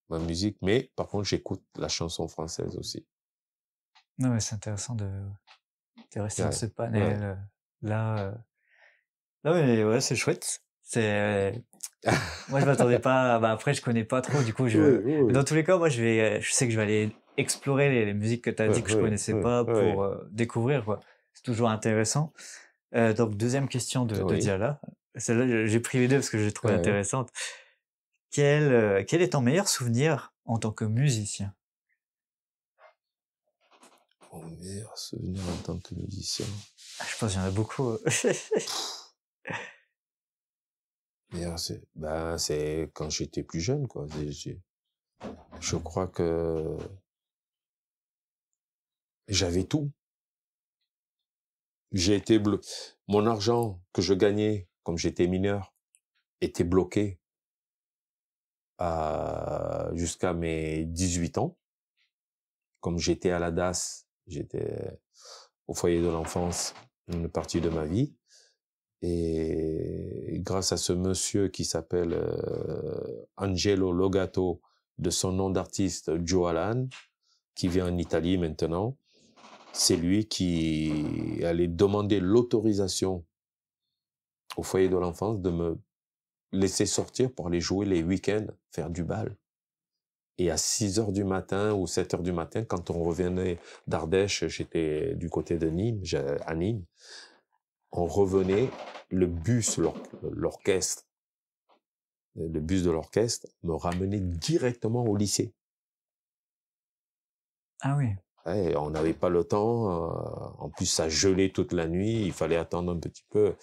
ma musique, mais par contre, j'écoute la chanson française aussi. Non, mais c'est intéressant de rester dans ce panel. Là, non, mais ouais, c'est chouette. Moi, je m'attendais pas. Après, je connais pas trop. Du coup, dans tous les cas, moi, je sais que je vais aller explorer les musiques que tu as dit que je connaissais pas pour découvrir, quoi. C'est toujours intéressant. Donc, deuxième question de Diala. Celle-là, j'ai pris les deux parce que je l'ai trouvée intéressante. Quel est ton meilleur souvenir en tant que musicien? Mon meilleur souvenir en tant que musicien. Ah, je pense qu'il y en a beaucoup. C'est quand j'étais plus jeune, quoi. Je crois que j'avais tout. Mon argent que je gagnais, comme j'étais mineur, était bloqué jusqu'à mes 18 ans. Comme j'étais à la DAS, j'étais au foyer de l'enfance, une partie de ma vie. Et grâce à ce monsieur qui s'appelle Angelo Logato, de son nom d'artiste Joe Allan, qui vit en Italie maintenant, c'est lui qui allait demander l'autorisation au foyer de l'enfance de me laisser sortir pour aller jouer les week-ends, faire du bal. Et à 6 heures du matin ou 7 heures du matin, quand on revenait d'Ardèche, j'étais du côté de Nîmes, à Nîmes, on revenait, le bus de l'orchestre me ramenait directement au lycée. Ah oui. Ouais, on n'avait pas le temps, en plus ça gelait toute la nuit, il fallait attendre un petit peu.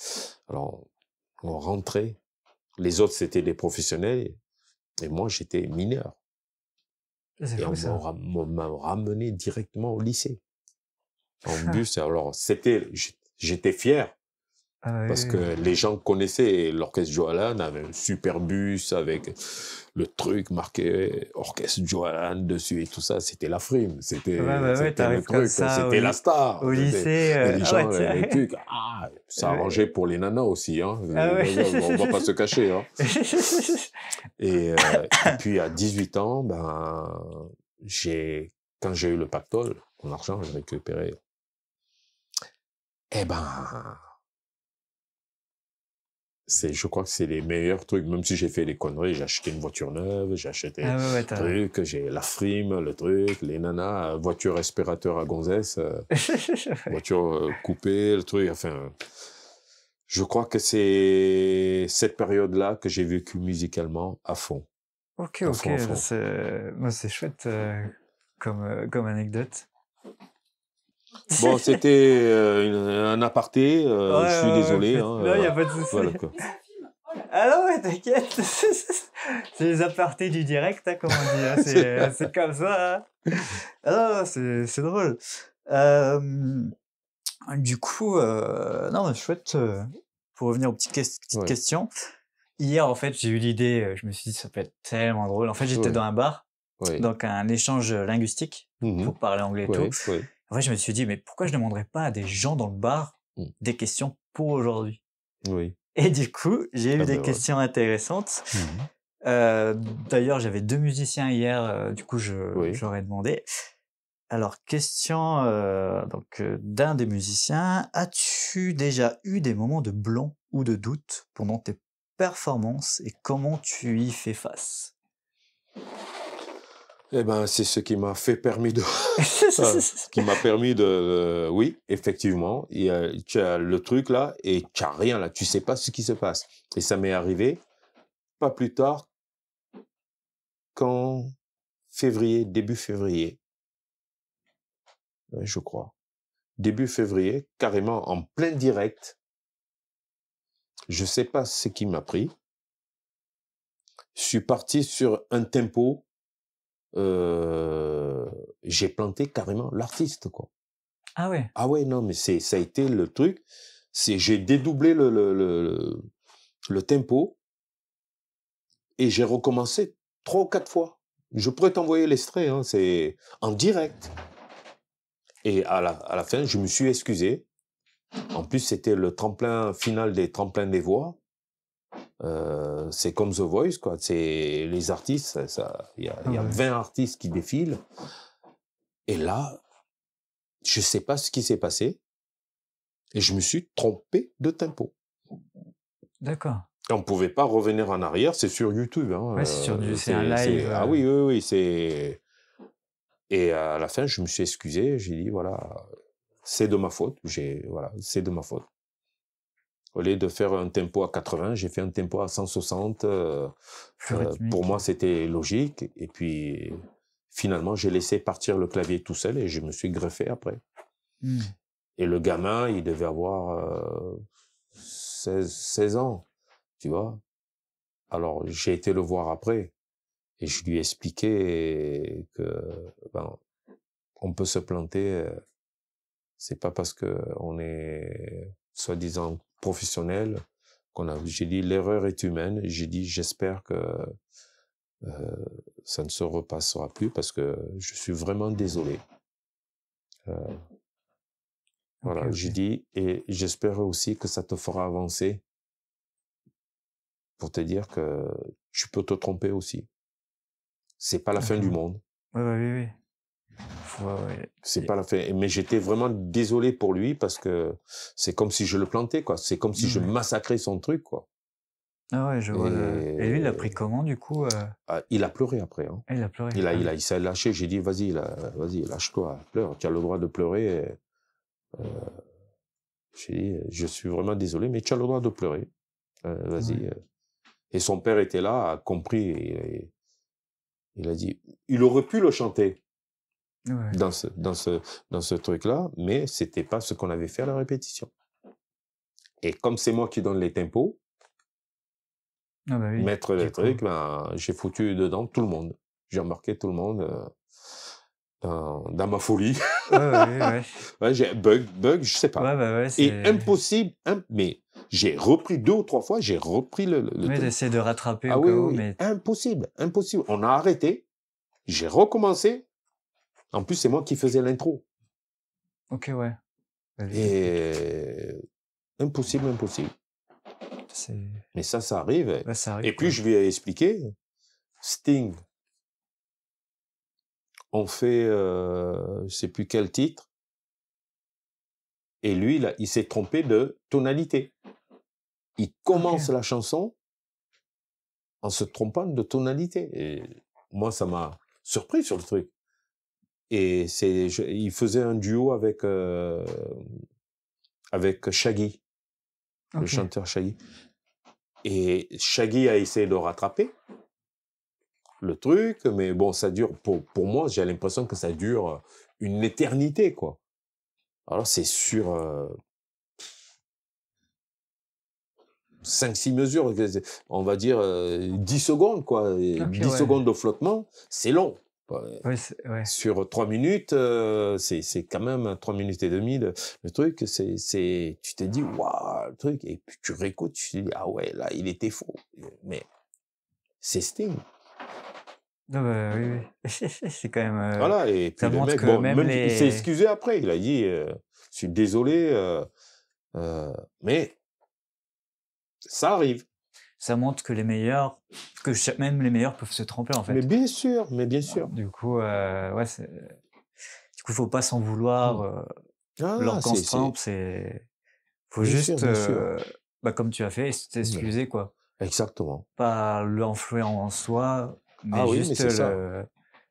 Alors, on rentrait. Les autres, c'était des professionnels, et moi, j'étais mineur. C'est Et fou, ça. on m'a ramené directement au lycée. En bus, alors j'étais fier. Ah Parce oui, que oui. les gens connaissaient l'orchestre Joe Allan, avait un super bus avec le truc marqué orchestre Joe Allan dessus et tout ça. C'était la frime, Ouais, bah ouais, c'était le t'arrives comme truc, ça c'était la star. au lycée. Et les Ah ouais, gens, tiens. les trucs, ça arrangeait pour les nanas aussi, hein. Ah ouais. On va pas se cacher, hein. Et puis à 18 ans, quand j'ai eu le pactole, mon argent, j'ai récupéré. Eh ben, je crois que c'est les meilleurs trucs, même si j'ai fait des conneries, j'ai acheté une voiture neuve, j'ai acheté Ah ouais, ouais, truc, j'ai la frime, le truc, les nanas, voiture aspirateur à gonzesse, voiture coupée, le truc, enfin, je crois que c'est cette période-là que j'ai vécu musicalement à fond. Ok, À ok, fond, à fond. c'est chouette comme anecdote. Bon, c'était un aparté, Ouais, je suis ouais, désolé, non, y a pas de souci. voilà quoi. Ah non, ouais, t'inquiète. C'est les apartés du direct, hein, comme on dit. Hein. C'est comme ça. Hein. Ah non, c'est drôle. Du coup, non, mais chouette. Pour revenir aux petites Ouais, questions. Hier, en fait, j'ai eu l'idée, je me suis dit, ça peut être tellement drôle. En fait, j'étais ouais, dans un bar, ouais. donc un échange linguistique Mhm. pour parler anglais et tout. Ouais, ouais. En fait, je me suis dit, mais pourquoi je ne demanderais pas à des gens dans le bar Mm. des questions pour aujourd'hui? Oui. Et du coup, j'ai eu Ah des ben ouais. questions intéressantes. Mhm. D'ailleurs, j'avais 2 musiciens hier, du coup, Oui. j'aurais demandé. Alors, question d'un des musiciens, as-tu déjà eu des moments de blanc ou de doute pendant tes performances et comment tu y fais face? Eh ben, c'est ce qui m'a permis qui m'a permis de, oui, effectivement, tu as le truc là et tu as rien là, tu sais pas ce qui se passe. Et ça m'est arrivé pas plus tard qu'en début février, je crois. Début février, carrément en plein direct. Je sais pas ce qui m'a pris. Je suis parti sur un tempo. J'ai planté carrément l'artiste, quoi. Ah ouais. Ah ouais, non, mais ça a été le truc. J'ai dédoublé le tempo et j'ai recommencé 3 ou 4 fois. Je pourrais t'envoyer l'extrait, hein, c'est en direct. Et à la fin, je me suis excusé. En plus, c'était le tremplin final des tremplins des voix. C'est comme The Voice, quoi. C'est les artistes, il y a Ouais. 20 artistes qui défilent. Et là, je sais pas ce qui s'est passé. Et je me suis trompé de tempo. D'accord. On pouvait pas revenir en arrière, c'est sur YouTube. Hein. Ouais, c'est un live. Ah oui, oui, oui, c'est... Et à la fin, je me suis excusé, j'ai dit, voilà, c'est de ma faute. C'est de ma faute. Au lieu de faire un tempo à 80, j'ai fait un tempo à 160. Plus Pour rythmique. moi, c'était logique. Et puis, finalement, j'ai laissé partir le clavier tout seul et je me suis greffé après. Mmh. Et le gamin, il devait avoir 16 ans, tu vois. Alors, j'ai été le voir après et je lui ai expliqué que ben, on peut se planter. C'est pas parce que on est soi-disant professionnel qu'on a. J'ai dit l'erreur est humaine. J'ai dit j'espère que ça ne se repassera plus parce que je suis vraiment désolé. OK, Voilà, j'ai OK. dit et j'espère aussi que ça te fera avancer pour te dire que tu peux te tromper aussi. C'est pas la OK, fin du ouais. monde. Ouais, ouais, oui, oui. Ouais. C'est pas la fin. Mais j'étais vraiment désolé pour lui parce que c'est comme si je le plantais, quoi. C'est comme si je Ouais. massacrais son truc, quoi. Ah ouais, je vois le et lui, il l'a pris Et comment du coup, il a pleuré après, hein. Ah, il a pleuré? Ah oui. Il s'est lâché. J'ai dit, vas-y, vas-y, lâche-toi, pleure. Tu as le droit de pleurer. J'ai dit, je suis vraiment désolé, mais tu as le droit de pleurer. Vas-y. Ouais. Et son père était là, a compris. Et il a dit, il aurait pu le chanter Ouais. dans ce truc-là, mais c'était pas ce qu'on avait fait à la répétition. Et comme c'est moi qui donne les tempos, Ah bah oui, mettre du les coup. trucs, ben, j'ai foutu dedans tout le monde. J'ai embarqué tout le monde dans ma folie. Ouais, ouais, oui, ouais. Ouais, je sais pas. Ouais, bah ouais, Et c'est impossible, mais j'ai repris 2 ou 3 fois, j'ai repris le oui, truc. tu de rattraper Ah au oui, cas où, oui, mais impossible, impossible. On a arrêté, j'ai recommencé. En plus, c'est moi qui faisais l'intro. OK, ouais. Vas-y, technique. Et impossible, impossible. C'est Mais ça arrive. ouais, ça Et arrive, puis, quoi. je lui ai expliqué, Sting, on fait, je sais plus quel titre, et lui, il s'est trompé de tonalité. Il OK. commence la chanson en se trompant de tonalité. Et moi, ça m'a surpris sur le truc. Et il faisait un duo avec Shaggy, le OK. chanteur Shaggy. Et Shaggy a essayé de rattraper le truc, mais bon, ça dure, pour moi, j'ai l'impression que ça dure une éternité, quoi. Alors, c'est sur 5-6 mesures, on va dire 10 secondes, quoi. Et OK, 10 ouais. secondes de flottement, c'est long. Ouais, c'est ouais. Sur 3 minutes, c'est quand même 3 minutes et demie, le truc, tu te dis, waouh, le truc, et puis tu réécoutes, tu te dis, ah ouais, là, il était faux. Mais c'est Sting. Ah bah, oui, oui. C'est quand même, Voilà, et puis ça le montre mec, que bon, même même, il s'est les excusé après, il a dit, je suis désolé, mais ça arrive. ça montre que les meilleurs que cha même les meilleurs peuvent se tromper, en Mais fait. bien sûr, mais bien sûr. Du coup, ouais, c'est du coup, faut pas s'en vouloir, Hmm. Ah, lorsqu'on se trompe, c'est faut bien sûr, juste, bien sûr. bah, comme tu as fait, Voilà. s'excuser, quoi. Exactement. Pas l'enfouir en soi, mais Ah oui, mais juste c'est ça.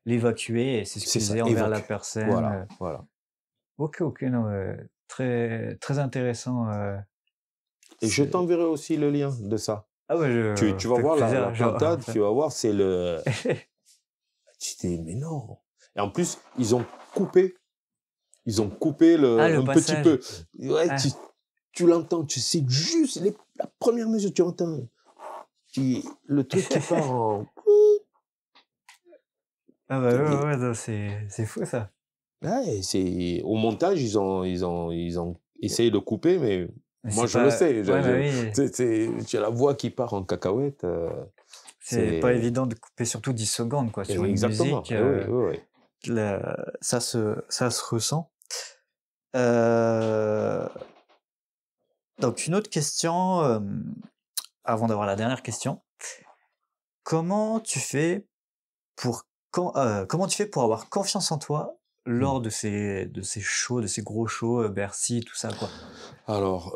l'évacuer et C'est ça, s'excuser envers la évacue. personne. Voilà, voilà. OK, OK, non, très très intéressant, Et je c'est t'enverrai aussi le lien de ça. ah ouais, je Tu vas avec voir la plaisir, genre plantade, tu vas voir, c'est le... Tu te dis, mais non. Et en plus, ils ont coupé ah, le un petit passage. peu. Ouais, Ah, tu l'entends, tu sais juste la première mesure, tu entends. Le truc qui part en... ah bah, ouais, ouais, Et, ouais, non, c'est fou ça. ouais, au montage, ils ont essayé de couper, mais Mais moi, c'est je le pas sais. ouais, bah, oui, Tu as la voix qui part en cacahuète. c'est pas C'est évident de couper surtout 10 secondes, quoi, sur une exactement. musique, Eh oui, oui, oui. ça se ressent. Heu, donc une autre question, avant d'avoir la dernière question. Comment tu fais comment tu fais pour avoir confiance en toi Hmm. lors de ces shows, de ces gros shows, Bercy, tout ça, quoi? Alors,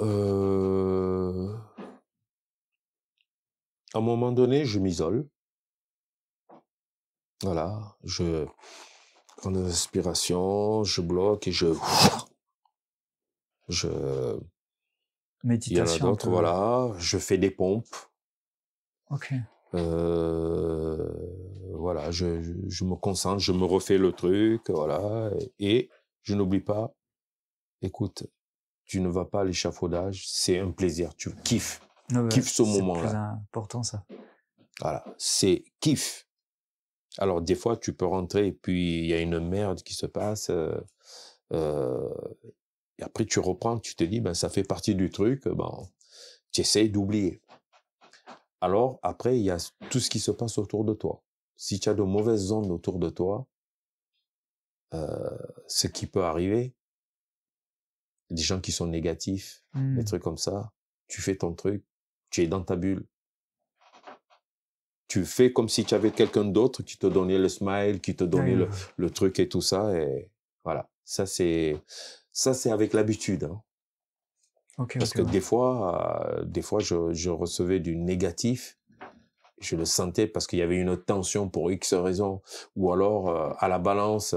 à un moment donné, je m'isole. Voilà, je prends des respirations, je bloque et je Il y en a Méditation un d'autres, peu. voilà. Je fais des pompes. Ok. Voilà, je me concentre, je me refais le truc, voilà. Et je n'oublie pas, écoute, tu ne vas pas à l'échafaudage, c'est un plaisir, tu kiffes. Ouais, ouais, Kiffe ce c'est le plus moment-là. important, ça. Voilà, c'est kiff. Alors, des fois, tu peux rentrer et puis il y a une merde qui se passe. Et après, tu reprends, tu te dis, ben, ça fait partie du truc. Ben, tu essayes d'oublier. Alors, après, il y a tout ce qui se passe autour de toi. Si tu as de mauvaises ondes autour de toi, ce qui peut arriver, des gens qui sont négatifs, des trucs comme ça, tu fais ton truc, tu es dans ta bulle. Tu fais comme si tu avais quelqu'un d'autre qui te donnait le smile, qui te donnait Ouais, le truc et tout ça. Et voilà. Ça, c'est avec l'habitude. Hein. ok, Parce ok, que ouais. des fois, je recevais du négatif. Je le sentais parce qu'il y avait une tension pour X raisons. Ou alors, à la balance,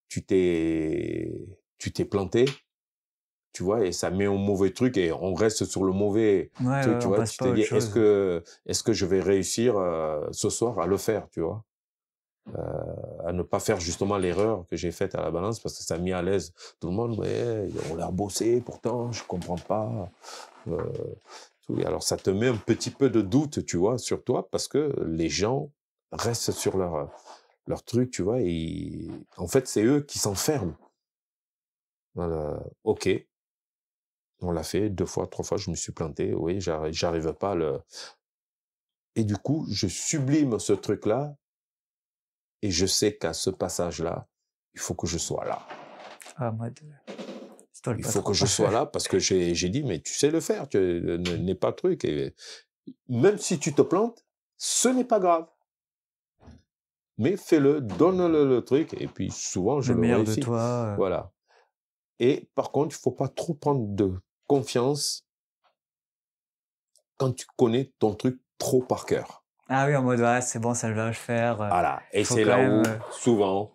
tu t'es planté. Tu vois, et ça met un mauvais truc et on reste sur le mauvais Ouais, truc, ouais, tu on vois. passe Tu pas te à dis, autre chose. est-ce que je vais réussir ce soir à le faire, tu vois, à ne pas faire justement l'erreur que j'ai faite à la balance parce que ça a mis à l'aise tout le monde. Ouais, on l'a bossé, pourtant, je comprends pas. Alors, ça te met un petit peu de doute, tu vois, sur toi parce que les gens restent sur leur truc, tu vois, et en fait, c'est eux qui s'enferment. Ok. On l'a fait 2 fois, 3 fois, je me suis planté. Oui, j'arrive pas à le... Et du coup, je sublime ce truc-là et je sais qu'à ce passage-là, il faut que je sois là. Ah, c'est toi le Il faut que patron. je sois là parce que j'ai dit, mais tu sais le faire, n'aie pas de truc. Et même si tu te plantes, ce n'est pas grave. Mais fais-le, donne-le le truc et puis souvent, je Le le meilleur de réussis. toi. Voilà. Et par contre, il faut pas trop prendre de confiance quand tu connais ton truc trop par cœur. Ah oui, en mode, ouais, c'est bon, ça va le faire. Voilà. Et Il faut c'est quand là même, où, souvent,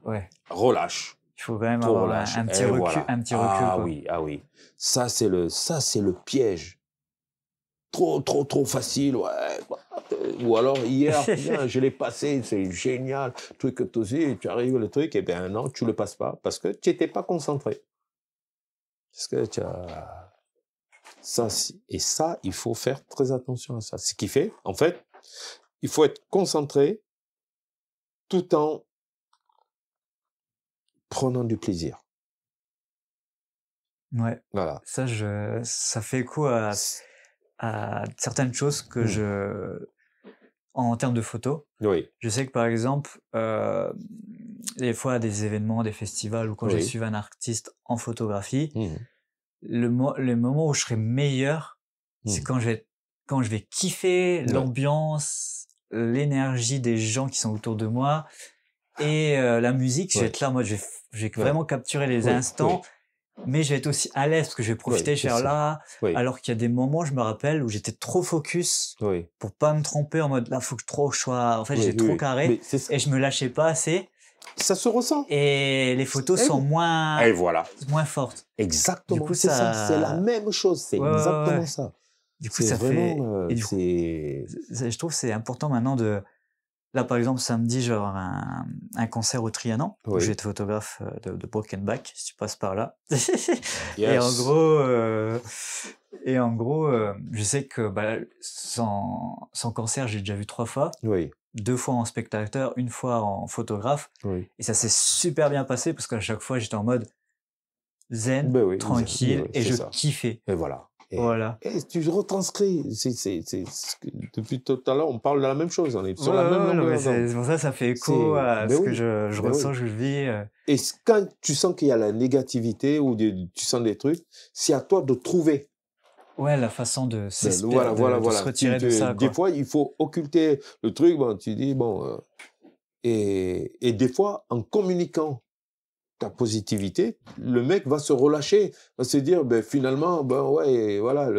ouais, relâche. il faut quand même Tout avoir relâche. un petit Et recul, voilà. Ah quoi. oui, ah oui. Ça, c'est le piège. Trop facile, ouais. Ou alors, hier, bien, je l'ai passé, c'est génial. Truc que tu aussi, tu arrives le truc, et bien non, tu le passes pas parce que tu n'étais pas concentré. Parce que tu as... Et ça, il faut faire très attention à ça. Ce qui fait, en fait, il faut être concentré tout en prenant du plaisir. Ouais. Voilà. Ça fait écho à certaines choses que en termes de photos. Oui, Je sais que par exemple, des fois à des événements, des festivals ou quand je vais oui. suivre un artiste en photographie, Mhm. le moment où je serai meilleur, c'est Mhm. quand je vais kiffer Ouais. l'ambiance, l'énergie des gens qui sont autour de moi et la musique. Je vais Ouais. être là, moi, je vais Ouais. vraiment capturer les Oui, instants, mais je vais être aussi à l'aise parce que je vais profiter, oui, je c'est vais faire ça. là. Oui, Alors qu'il y a des moments, je me rappelle, où j'étais trop focus oui, pour pas me tromper en mode là, faut que je sois, en fait, oui, j'ai oui, trop oui. carré Mais c'est ça. et je me lâchais pas assez Ça se ressent. et les photos Et, sont et voilà. moins fortes. Du Exactement, coup, c'est ça. C'est la ça, même chose. C'est ouais, ouais, ouais, exactement ouais. ça. Du coup, C'est ça fait, vraiment, et du coup, c'est... je trouve que c'est important maintenant là, par exemple, samedi, je vais avoir un concert au Trianon, où je vais Oui. être photographe de Brokenback, si tu passes par là. Et en Yes. gros, je sais que bah, sans concert, j'ai déjà vu 3 fois, Oui, 2 fois en spectateur, 1 fois en photographe, oui. et ça s'est super bien passé parce qu'à chaque fois, j'étais en mode zen, Ben oui, ben tranquille, oui, et c'est je ça. kiffais. Et voilà. Voilà. Et tu retranscris. Depuis tout à l'heure, on parle de la même chose. On est Ouais, sur la même ouais, non, mais longueur d'onde. c'est pour ça, ça fait écho à Ben ce que oui, je ben ressens, oui. je vis. Et quand tu sens qu'il y a la négativité ou tu sens des trucs, c'est à toi de trouver. Ouais, la façon de Ben, voilà, de se voilà. retirer de ça, Des quoi. fois, il faut occulter le truc. Bon, tu dis, bon... et des fois, en communiquant ta positivité, le mec va se relâcher, va se dire, ben finalement, ben ouais, voilà,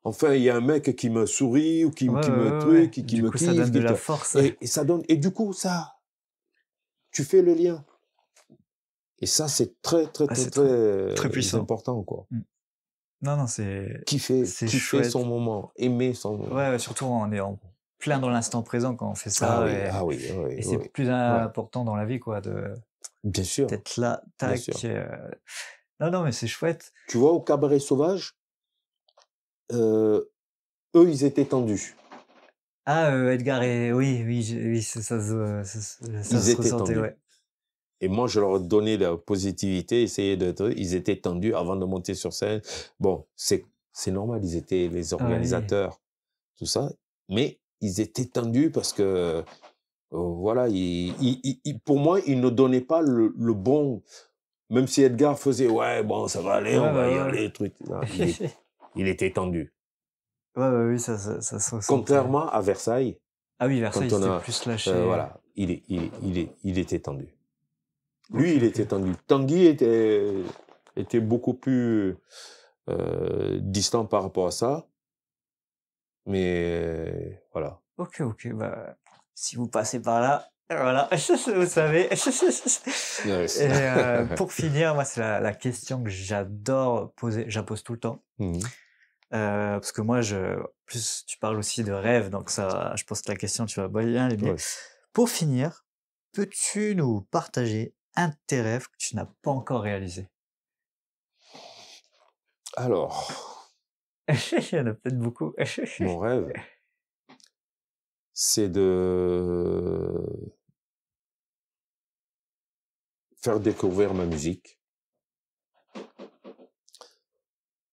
enfin, il y a un mec qui me sourit ou Ouais, qui ouais, me ouais, ouais. truc, qui Du me coup, ça kiffe, donne de la force. et ça donne, et du coup, ça, tu fais le lien. Et ça, c'est très, très, Ah, très, c'est très très puissant. important, quoi. Mm. Non, non, c'est Kiffer chouette. son moment, aimer son moment. Ouais, surtout on est en plein dans l'instant présent quand on fait Ah ça oui, et ah oui, oui, c'est oui. plus Ouais, important dans la vie, quoi, bien sûr, d'être là, bien tac, sûr. non, non, mais c'est chouette. Tu vois, au Cabaret Sauvage, eux, ils étaient tendus. Ah, Edgar et oui, oui, oui, ça Ils se étaient ressentait, tendus. ouais. Et moi, je leur donnais la positivité, essayer d'être... Ils étaient tendus avant de monter sur scène. Bon, c'est normal, ils étaient les Oui. organisateurs, tout ça. Mais ils étaient tendus parce que, voilà, pour moi, ils ne donnaient pas le bon... Même si Edgar faisait, ouais, bon, ça va aller, Ouais, on va y bah, ouais. aller, truc. Non, il était tendu. Ouais, bah, oui, ça se ressentait. Contrairement à Versailles, Ah oui, quand Versailles, on c'était a... plus lâché. voilà, il était tendu. Lui, OK, il OK. était tendu. Tanguy était beaucoup plus distant par rapport à ça. Mais voilà. OK, OK, bah, si vous passez par là, voilà, vous savez. Yes. Et pour finir, moi, c'est la question que j'adore poser, je la pose tout le temps. Mhm. Parce que moi, plus tu parles aussi de rêve, donc ça, je pense que la question, tu vas bien l'aimer. Ouais. Pour finir, peux-tu nous partager un de tes rêves que tu n'as pas encore réalisé? Alors, Il y en a peut-être beaucoup. mon rêve, c'est de faire découvrir ma musique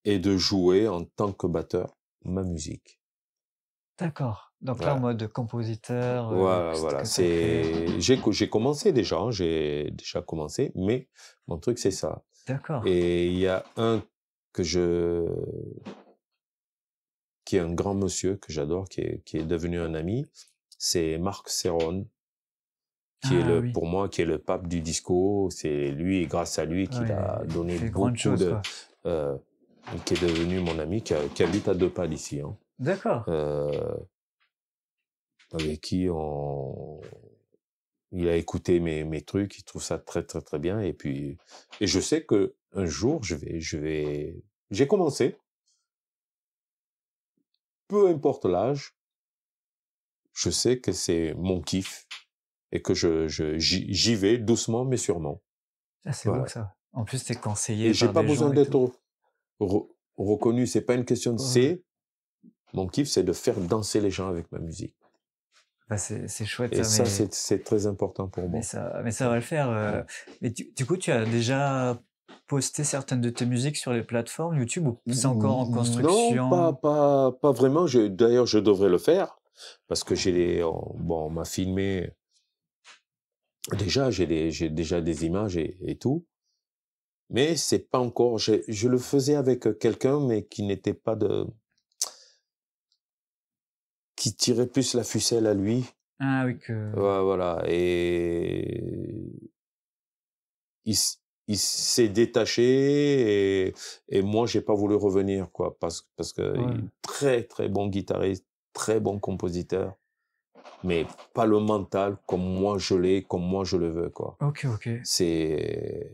et de jouer en tant que batteur ma musique. D'accord. Donc là, en Voilà. mode compositeur, Voilà, que voilà. t'as créé. J'ai commencé déjà, hein, j'ai déjà commencé, mais mon truc, c'est ça. D'accord. Et il y a un qui est un grand monsieur que j'adore, qui est devenu un ami, c'est Marc Serron, Ah oui. pour moi, qui est le pape du disco. C'est lui, et grâce à lui, qu'il a Il donné fait de grandes beaucoup choses, quoi. qui est devenu mon ami, qui habite à 2 pas d'ici, hein. D'accord. Avec qui il a écouté mes trucs, il trouve ça très, très, très bien. Et je sais que un jour, j'ai commencé, peu importe l'âge, je sais que c'est mon kiff et que j'y vais doucement mais sûrement. Ah, c'est beau Voilà. ça. En plus, t'es Et conseillé j'ai par pas des besoin gens et d'être tout. reconnu, c'est pas une question de Ouais. mon kiff, c'est de faire danser les gens avec ma musique. Bah, c'est chouette Et ça, ça, c'est très important pour moi. mais ça va le faire. Mais du coup, tu as déjà posté certaines de tes musiques sur les plateformes YouTube ou c'est encore en Non, construction? pas vraiment. D'ailleurs, je devrais le faire parce que bon, on m'a filmé. Déjà, j'ai déjà des images et tout. Mais c'est pas encore, je le faisais avec quelqu'un, mais qui tirait plus la ficelle à lui. Ah oui, Ouais, voilà. Et il s'est détaché et moi, j'ai pas voulu revenir, quoi, parce que ouais. il est très, très bon guitariste, très bon compositeur, mais pas le mental comme moi je l'ai, comme moi je le veux, quoi. OK, OK.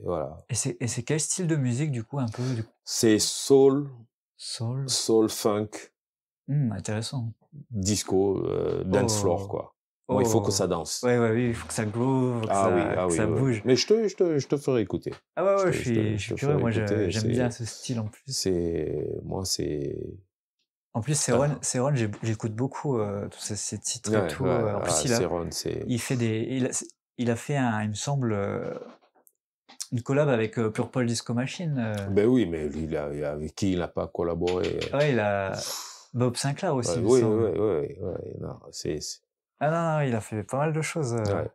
Voilà. Et c'est quel style de musique du coup un peu C'est soul, soul? funk, Intéressant. disco, dance floor, Oh, quoi. Moi, il faut que oh. ça danse. Ouais, ouais, oui, il faut que ça groove, faut Ah oui, que ah oui, ça oui. bouge. Mais je te ferai écouter. Ah ouais, ouais, je Je suis te curieux. ferai Moi, écouter. j'aime bien ce style en plus. Moi, c'est... En plus, Ah, Céron, j'écoute beaucoup tous ces titres et ouais, tout. ouais, En plus, ah, Céron, c'est... il fait il a fait il me semble, une collab avec Purple Disco Machine. Ben oui, mais lui, avec qui il n'a pas collaboré? Ouais, il a Bob Sinclair aussi, il me Oui, semble. oui, oui, oui, non, Ah non, non, il a fait pas mal de choses. ouais.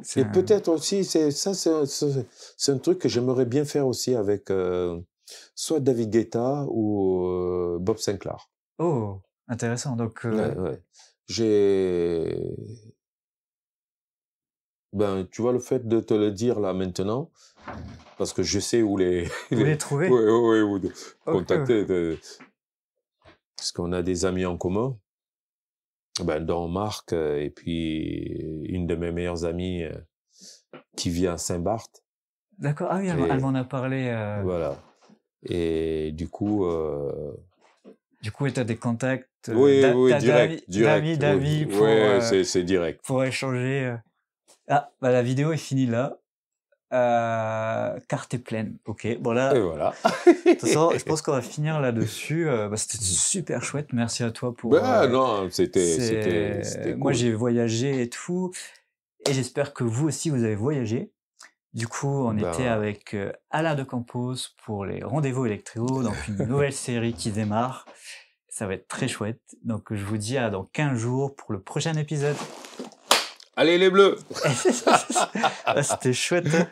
C'est Et un... peut-être aussi, c'est un truc que j'aimerais bien faire aussi avec soit David Guetta ou Bob Sinclair. Oh, intéressant. Donc, Ouais, ouais. Ben, tu vois, le fait de te le dire là maintenant, parce que je sais où vous les trouvez? ouais, ouais, ouais, où Ok. contacter, parce qu'on a des amis en commun, ben, dont Marc, et puis une de mes meilleures amies qui vit à Saint-Barth. D'accord. Ah oui, elle Et m'en a parlé. voilà. Et du coup, tu as des contacts oui, direct. d'amis Oui, c'est direct. pour échanger. Ah, bah la vidéo est finie là. Carte est pleine. Ok, bon là. Et voilà. De toute façon, je pense qu'on va finir là-dessus. C'était super chouette. Merci à toi pour. Non, c'était cool. Moi, j'ai voyagé et tout. Et j'espère que vous aussi, vous avez voyagé. Du coup, on était avec Alain de Campos pour les Rendez-vous Électro, donc une nouvelle série qui démarre. Ça va être très chouette. Donc, je vous dis à dans 15 jours pour le prochain épisode. Allez les bleus. C'était chouette. Hein.